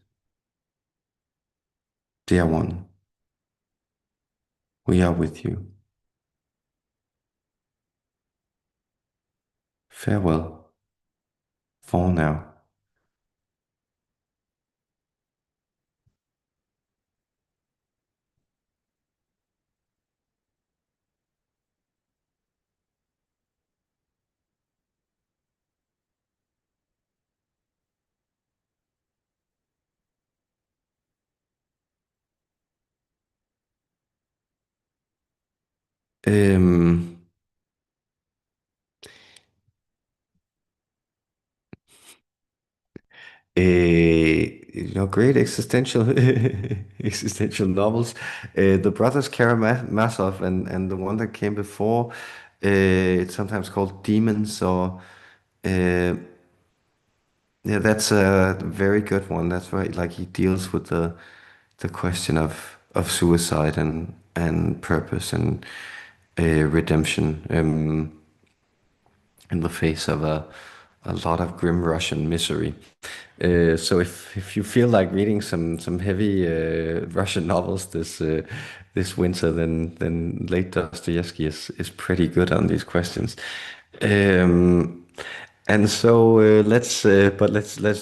Dear one, we are with you. Farewell for now. Um, great existential existential novels. The Brothers Karamazov and the one that came before. It's sometimes called Demons or uh, yeah, that's a very good one. That's right. Like he deals with the question of suicide and purpose and redemption in the face of a lot of grim Russian misery. So if you feel like reading some heavy Russian novels this winter, then late Dostoevsky is pretty good on these questions. Um, and so let's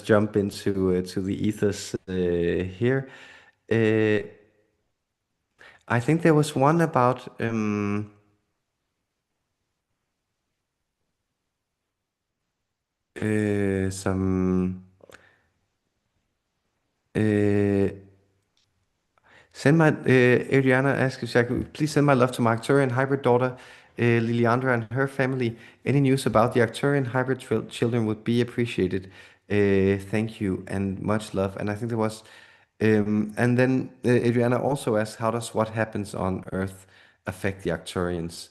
jump into to the ethos here. Uh, I think there was one about some. Uh, Send my Adriana asks if I could please send my love to my Arcturian hybrid daughter, Liliandra, and her family. Any news about the Arcturian hybrid children would be appreciated. Thank you and much love. And I think there was, and then Adriana also asked, how does what happens on Earth affect the Arcturians?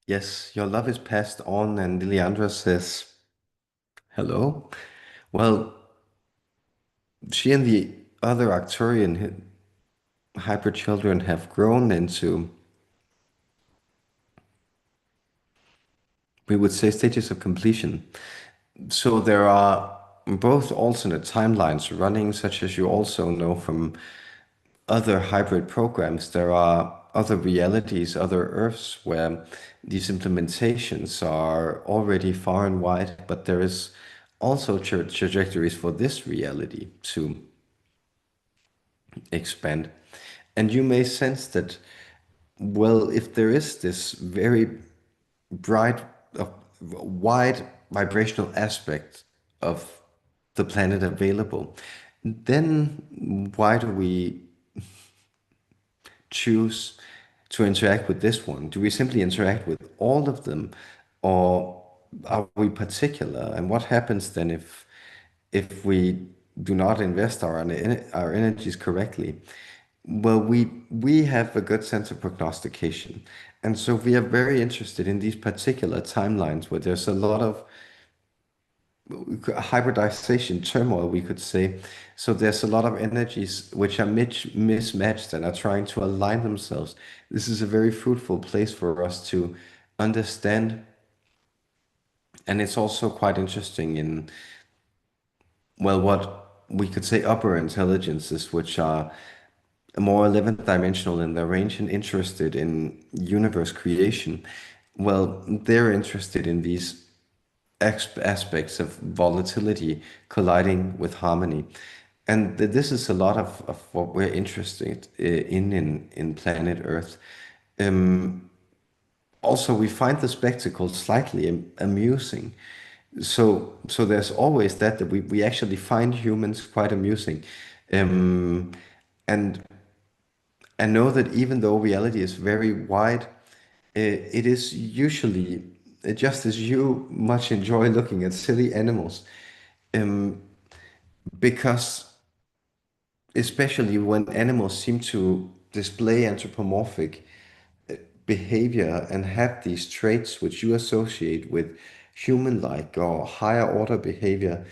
Yes, your love is passed on, and Liliandra says, hello. Well, she and the other Arcturian hyper children have grown into, we would say, stages of completion. So there are both alternate timelines running, such as you also know from other hybrid programs. There are other realities, other Earths where these implementations are already far and wide, but there is also trajectories for this reality to expand. And you may sense that, well, if there is this very bright, uh, wide vibrational aspect of the planet available, then why do we choose to interact with this one? Do we simply interact with all of them, or are we particular? And what happens then if we do not invest our energies correctly? Well, we have a good sense of prognostication, and so we are very interested in these particular timelines where there's a lot of hybridization turmoil, we could say. So there's a lot of energies which are mismatched and are trying to align themselves. This is a very fruitful place for us to understand, and it's also quite interesting in, well, what we could say upper intelligences, which are more 11th dimensional in their range and interested in universe creation. Well, they're interested in these aspects of volatility colliding with harmony. And this is a lot of what we're interested in planet Earth. Also, we find the spectacle slightly amusing. So there's always that we actually find humans quite amusing. Um, and I know that even though reality is very wide, it is usually just as you much enjoy looking at silly animals, um, because especially when animals seem to display anthropomorphic behavior and have these traits which you associate with human-like or higher order behavior,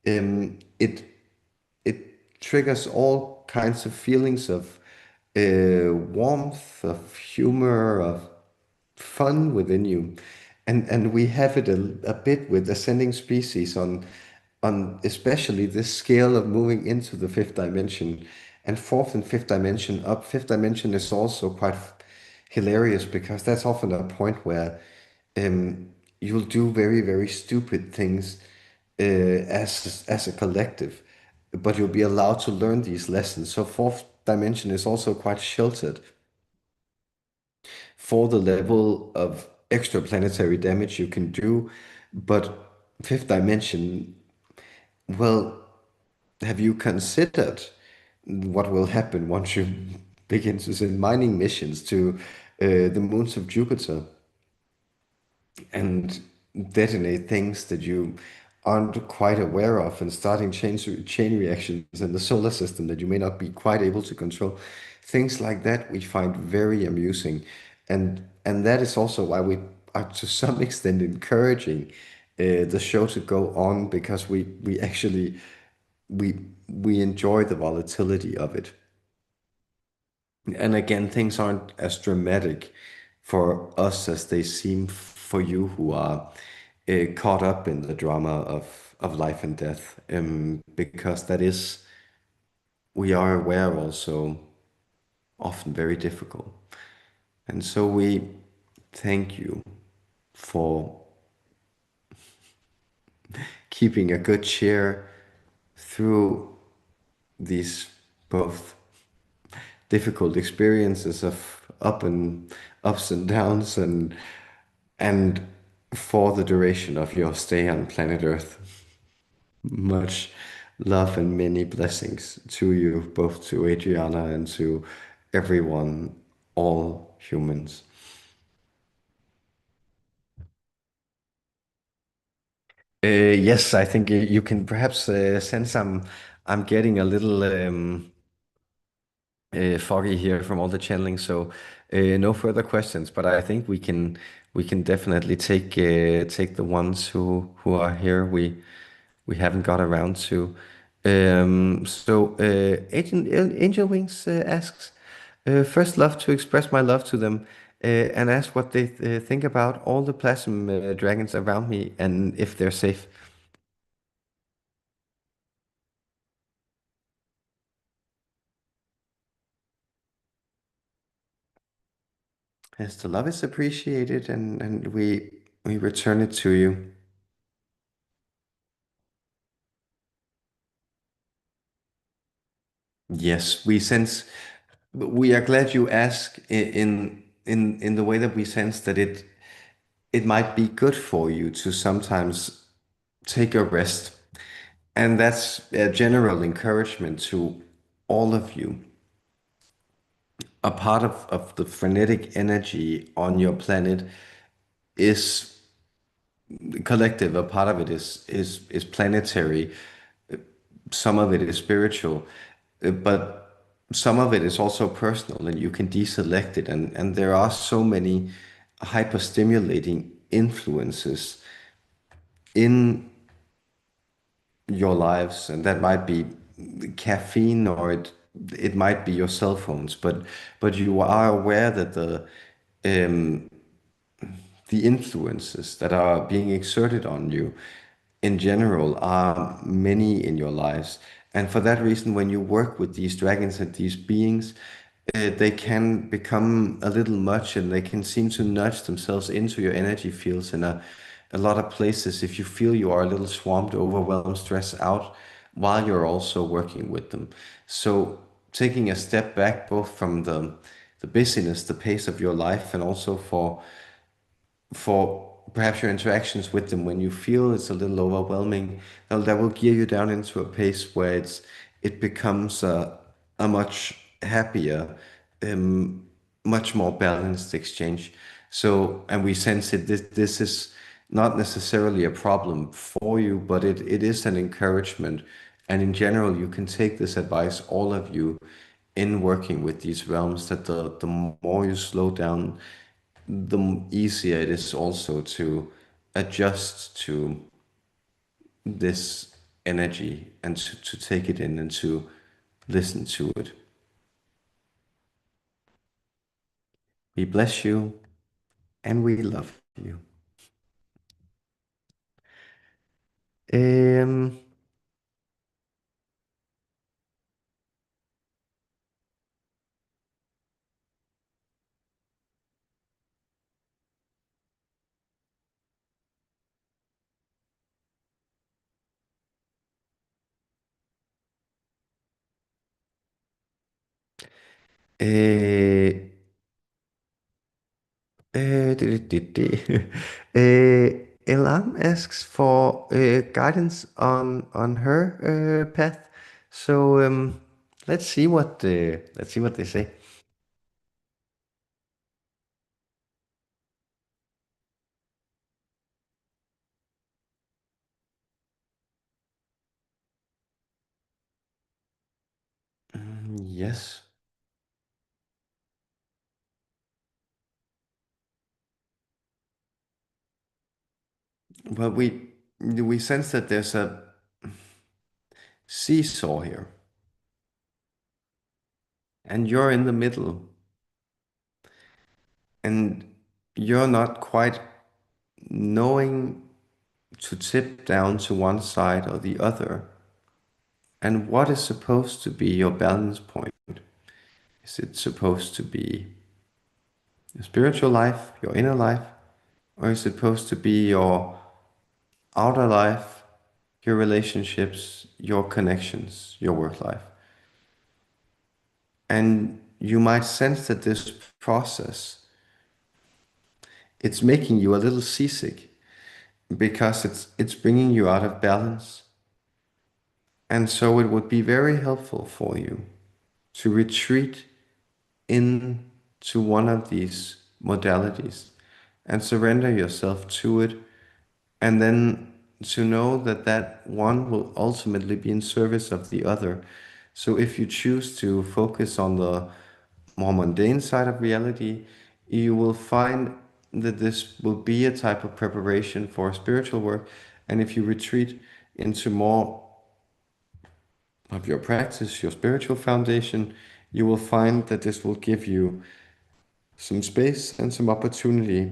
it triggers all kinds of feelings of warmth, of humor, of fun within you. And we have it a bit with ascending species on especially this scale of moving into the fifth dimension and fourth and fifth dimension up. Fifth dimension is also quite hilarious because that's often a point where you'll do very, very stupid things as a collective, but you'll be allowed to learn these lessons. So fourth dimension is also quite sheltered for the level of extraplanetary damage you can do. But fifth dimension, well, have you considered what will happen once you begin to send mining missions to the moons of Jupiter and detonate things that you aren't quite aware of and starting chain reactions in the solar system that you may not be quite able to control? Things like that we find very amusing, and that is also why we are to some extent encouraging the show to go on, because we actually we we enjoy the volatility of it. And again, things aren't as dramatic for us as they seem for you who are caught up in the drama of life and death, because that is, we are aware, also often very difficult. And so we thank you for keeping a good cheer through these both difficult experiences of ups and downs, and for the duration of your stay on planet Earth. Much love and many blessings to you, both to Adriana and to everyone, all humans. Yes, I think you can perhaps sense I'm getting a little foggy here from all the channeling, so no further questions. But I think we can definitely take the ones who are here we haven't got around to. Angel Wings asks, first, love to express my love to them and ask what they think about all the plasm dragons around me and if they're safe. Yes, the love is appreciated, and we return it to you. Yes, we sense. We are glad you ask in the way that we sense that it might be good for you to sometimes take a rest. And that's a general encouragement to all of you. A part of the frenetic energy on your planet is collective. A part of it is planetary. Some of it is spiritual, but some of it is also personal, and you can deselect it. And there are so many hyper-stimulating influences in your lives, and that might be caffeine or it might be your cell phones, but you are aware that the influences that are being exerted on you in general are many in your lives. And for that reason, when you work with these dragons and these beings, they can become a little much and they can seem to nudge themselves into your energy fields in a lot of places if you feel you are a little swamped, overwhelmed, stressed out while you're also working with them. So taking a step back both from the busyness, the pace of your life, and also for perhaps your interactions with them when you feel it's a little overwhelming, that will gear you down into a pace where it becomes a much happier, um, much more balanced exchange. So, and we sense it. This is not necessarily a problem for you, but it is an encouragement. And in general, you can take this advice, all of you, in working with these realms, that the more you slow down, the easier it is also to adjust to this energy and to take it in and to listen to it. We bless you and we love you. Um, uh, Elam asks for guidance on her path. So let's see what they say. Yes. Well, we sense that there's a seesaw here, and you're in the middle, and you're not quite knowing to tip down to one side or the other. And what is supposed to be your balance point? Is it supposed to be your spiritual life, your inner life, or is it supposed to be your outer life, your relationships, your connections, your work life? And you might sense that this process, it's making you a little seasick because it's bringing you out of balance. And so it would be very helpful for you to retreat into one of these modalities and surrender yourself to it, and then to know that that one will ultimately be in service of the other. So if you choose to focus on the more mundane side of reality, you will find that this will be a type of preparation for spiritual work. And if you retreat into more of your practice, your spiritual foundation, you will find that this will give you some space and some opportunity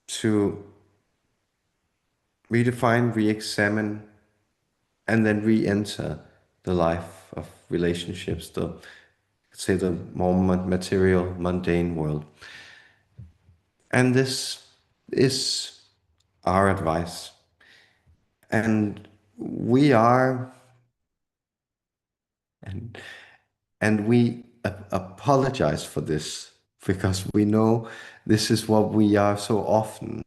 to redefine, re examine, and then re enter the life of relationships, the say the more material, mundane world. And this is our advice. And we are, and, and we apologize for this because we know this is what we are so often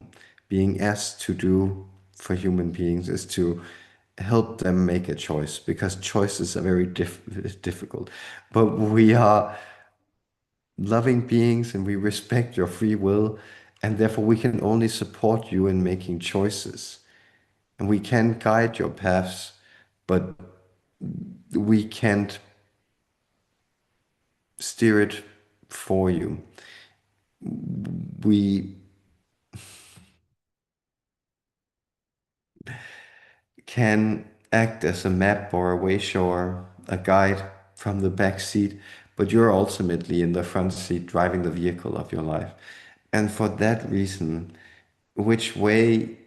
being asked to do for human beings is to help them make a choice because choices are very difficult. But we are loving beings and we respect your free will, and therefore we can only support you in making choices. And we can guide your paths, but we can't steer it for you. We can act as a map or a way shower, a guide from the back seat, but you're ultimately in the front seat driving the vehicle of your life. And for that reason, which way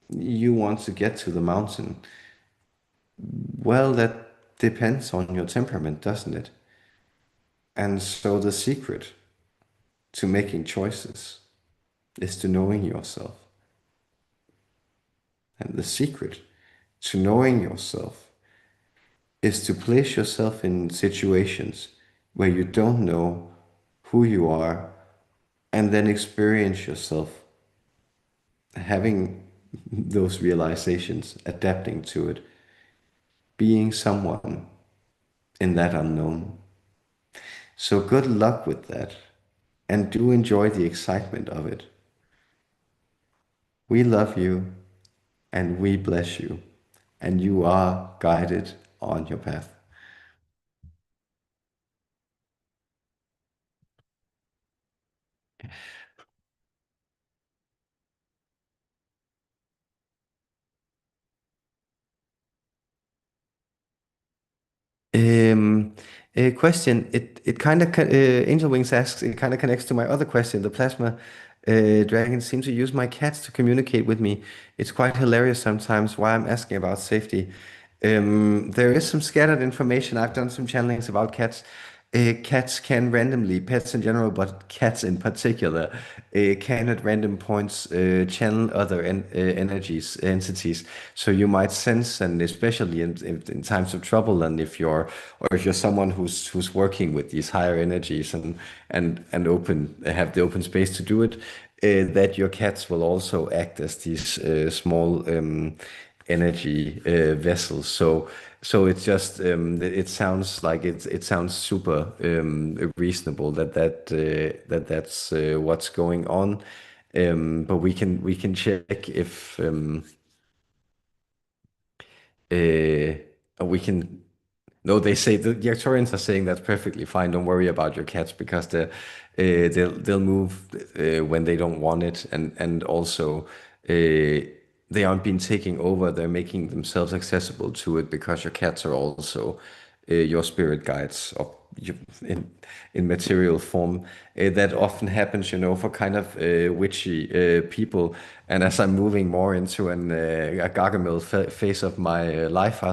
you want to get to the mountain, well, that depends on your temperament, doesn't it? And so the secret to making choices is to knowing yourself. And the secret to knowing yourself is to place yourself in situations where you don't know who you are and then experience yourself having those realizations, adapting to it, being someone in that unknown. So good luck with that and do enjoy the excitement of it. We love you and we bless you, and you are guided on your path. Um, a question. It kind of Angel Wings asks. It kind of connects to my other question. The plasma dragons seem to use my cats to communicate with me. It's quite hilarious sometimes. Why I'm asking about safety. There is some scattered information. I've done some channelings about cats. Cats can randomly, pets in general, but cats in particular, can at random points channel other energies, entities. So you might sense, and especially in times of trouble, and if you're someone who's working with these higher energies and open have the open space to do it, that your cats will also act as these small energy vessels. So it's just it sounds like it sounds super reasonable that's what's going on. But we can check if uh, we can. No, they say the Arcturians are saying that's perfectly fine. Don't worry about your cats because they'll move when they don't want it, and also they aren't being taking over. They're making themselves accessible to it because your cats are also your spirit guides of you, in material form. That often happens, for kind of witchy people. And as I'm moving more into a Gargamel phase of my life,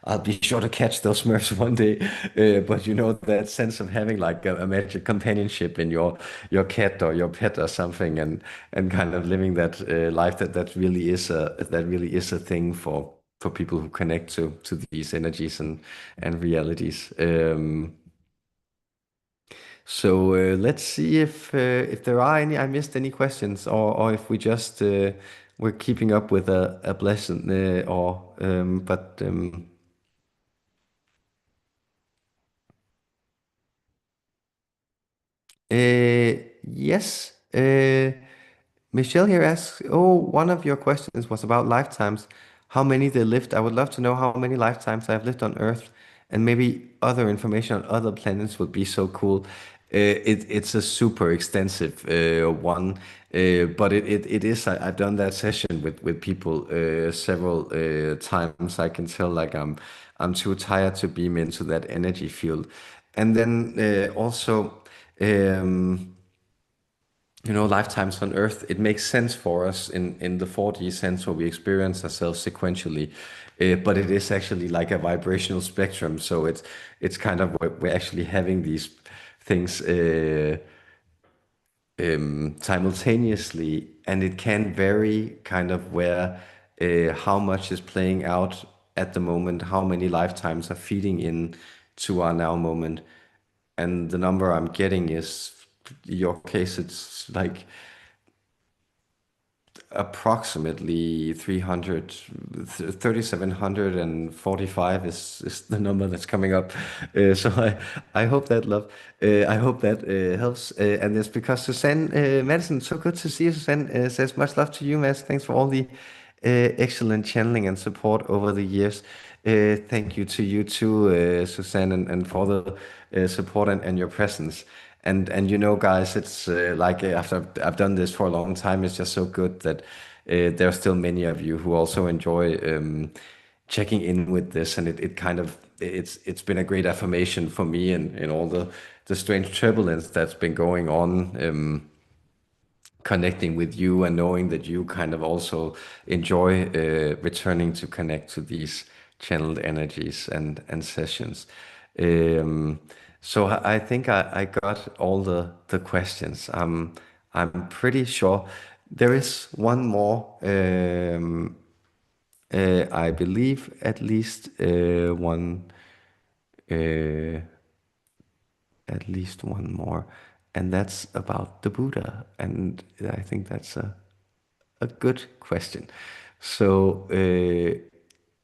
I'll be sure to catch those Smurfs one day. But that sense of having like a magic companionship in your cat or your pet or something, and kind of living that life that really is a thing for people who connect to these energies and realities. So let's see if there are any I missed any questions, or if we just we're keeping up with a blessing or but yes. Michelle here asks, oh, one of your questions was about lifetimes, how many they lived. I would love to know how many lifetimes I've lived on Earth. and maybe other information on other planets would be so cool. It's a super extensive one, but it is. I've done that session with people several times. I can tell like I'm too tired to beam into that energy field, and then also. Um, Lifetimes on Earth, it makes sense for us in the 4D sense where we experience ourselves sequentially, but it is actually like a vibrational spectrum. So it's kind of we're actually having these things simultaneously, and it can vary kind of where how much is playing out at the moment, how many lifetimes are feeding in to our now moment, and the number I'm getting is, in your case, it's like approximately 300, 3,745 is the number that's coming up. So I hope that love, I hope that helps. And it's because Suzanne Madison, so good to see you. Suzanne says much love to you, Mads. Thanks for all the excellent channeling and support over the years. Thank you to you too, Suzanne, and for the support and your presence. And guys, it's like after I've done this for a long time, it's just so good that there are still many of you who also enjoy checking in with this, and it kind of it's been a great affirmation for me and all the strange turbulence that's been going on. Connecting with you and knowing that you kind of also enjoy returning to connect to these channeled energies and sessions. Um, so I think I got all the questions. I'm pretty sure there is one more. I believe at least uh, one more, and that's about the Buddha. And I think that's a good question. So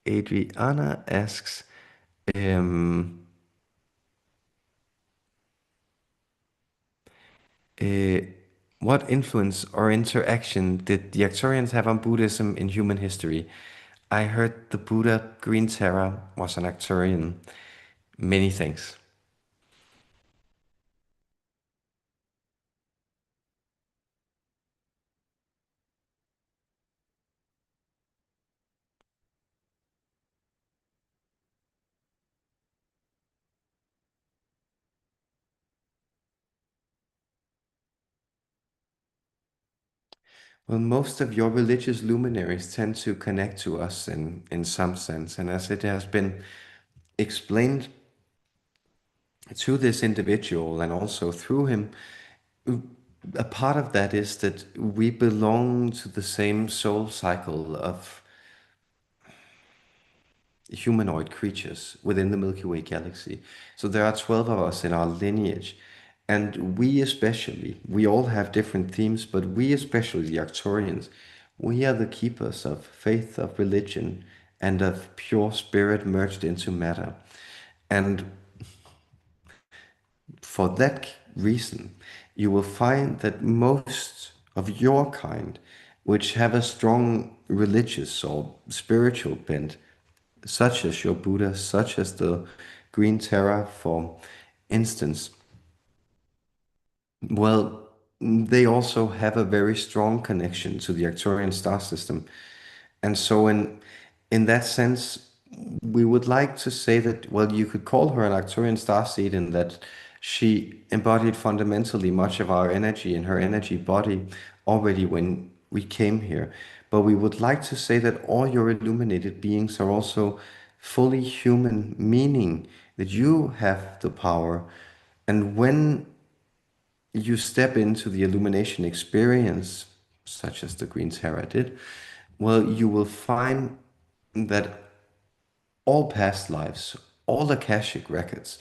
Adriana asks, um, uh, what influence or interaction did the Arcturians have on Buddhism in human history? I heard the Buddha Green Terra was an Arcturian. Many things. Well, most of your religious luminaries tend to connect to us in some sense, and as it has been explained to this individual and also through him, a part of that is that we belong to the same soul cycle of humanoid creatures within the Milky Way galaxy. So there are 12 of us in our lineage. And we especially, we all have different themes, but we especially, the Arcturians, we are the keepers of faith, of religion, and of pure spirit merged into matter. And for that reason, you will find that most of your kind, which have a strong religious or spiritual bent, such as your Buddha, such as the Green Terra, for instance, well, they also have a very strong connection to the Arcturian star system. And so in that sense, we would like to say that, well, you could call her an Arcturian starseed in that she embodied fundamentally much of our energy in her energy body already when we came here. But we would like to say that all your illuminated beings are also fully human, meaning that you have the power. And when you step into the illumination experience, such as the Green Terra did, well, you will find that all past lives, all Akashic records,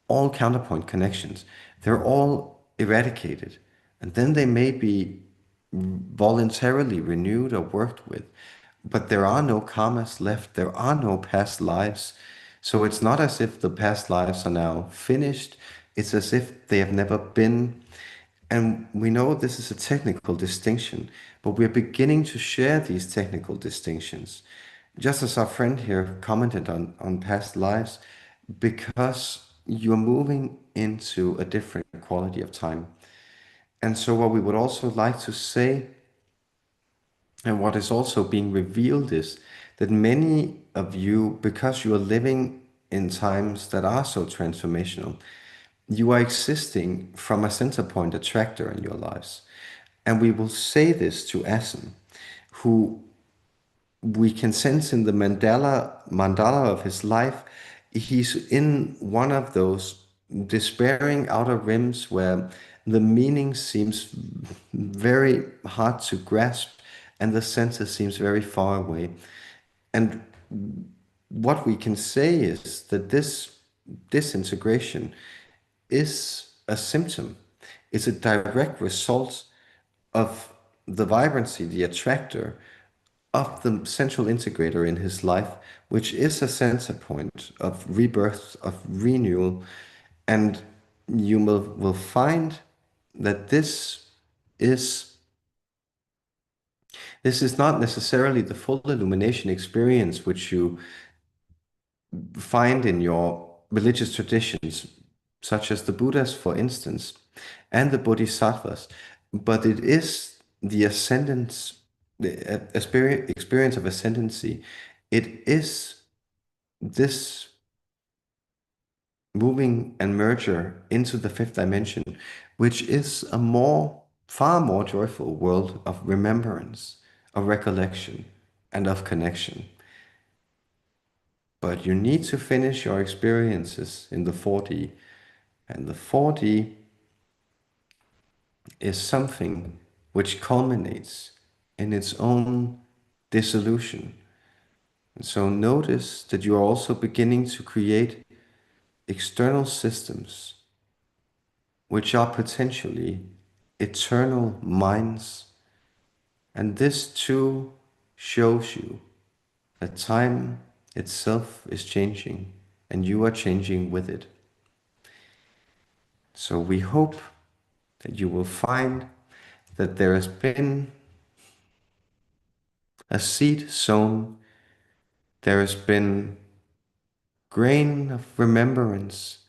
all counterpoint connections, they're all eradicated. And then they may be voluntarily renewed or worked with. But there are no karmas left, there are no past lives. So it's not as if the past lives are now finished, it's as if they have never been. And we know this is a technical distinction, but we're beginning to share these technical distinctions. Just as our friend here commented on past lives, because you're moving into a different quality of time. And so, what we would also like to say, and what is also being revealed, is that many of you, because you are living in times that are so transformational, you are existing from a center point attractor in your lives. And we will say this to Asim, who we can sense in the mandala of his life. He's in one of those despairing outer rims where the meaning seems very hard to grasp and the center seems very far away. And what we can say is that this disintegration is a symptom, it's a direct result of the vibrancy, the attractor of the central integrator in his life, which is a center point of rebirth, of renewal. And you will find that is this is not necessarily the full illumination experience which you find in your religious traditions, such as the Buddhas, for instance, and the Bodhisattvas, but it is the ascendance, the experience of ascendancy. It is this moving and merger into the fifth dimension, which is a far more joyful world of remembrance, of recollection, and of connection. But you need to finish your experiences in the 4D. And the 4D is something which culminates in its own dissolution. And so notice that you are also beginning to create external systems which are potentially eternal minds. And this too shows you that time itself is changing and you are changing with it. So we hope that you will find that there has been a seed sown, there has been grain of remembrance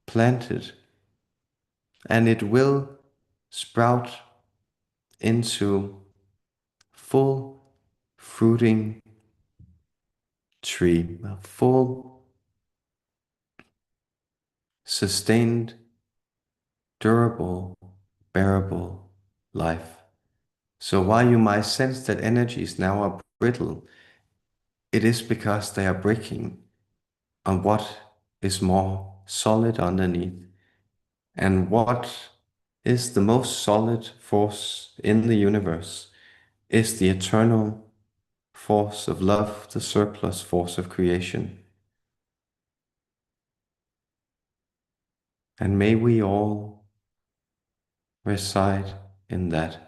planted, and it will sprout into full fruiting tree, a full, sustained, durable, bearable life. So while you might sense that energies now are brittle, it is because they are breaking on what is more solid underneath. And what is the most solid force in the universe is the eternal force of love, the surplus force of creation. And may we all reside in that.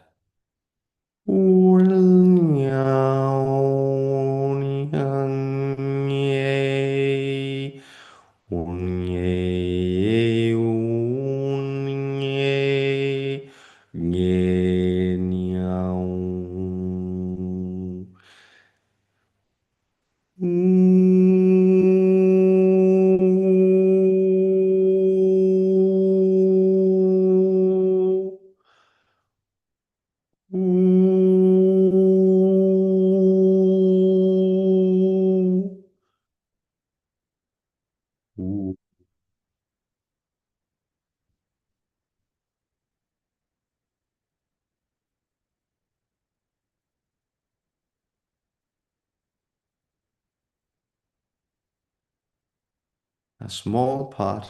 A small part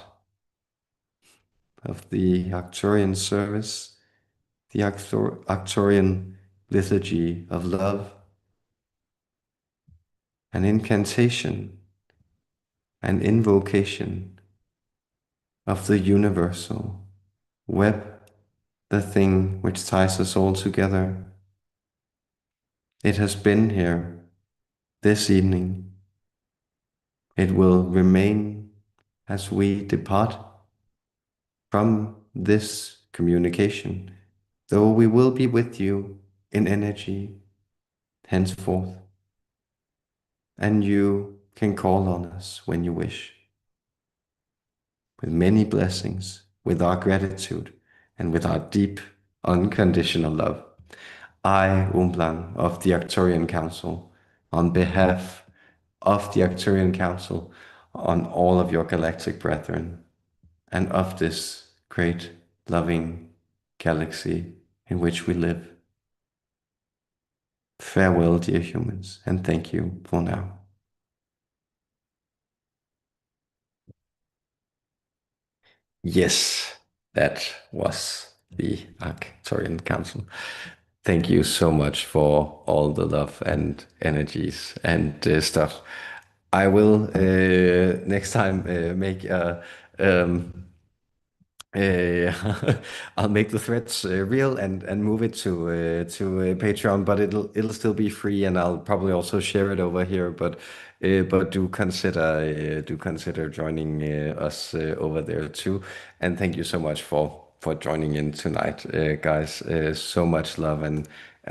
of the Arcturian service, the Arcturian liturgy of love, an incantation, an invocation of the universal web, the thing which ties us all together. It has been here this evening. It will remain as we depart from this communication, though we will be with you in energy henceforth, and you can call on us when you wish. with many blessings, with our gratitude, and with our deep, unconditional love. I, Umblang of the Arcturian Council, on behalf of the Arcturian Council, on all of your galactic brethren, and of this great, loving galaxy in which we live. Farewell, dear humans, and thank you for now. Yes, that was the Arcturian Council. Thank you so much for all the love and energies and stuff. I will next time make a I'll make the threads real and move it to Patreon, but it'll still be free, and I'll probably also share it over here. But do consider joining us over there too. And thank you so much for joining in tonight, guys. So much love and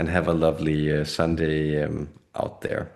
have a lovely Sunday out there.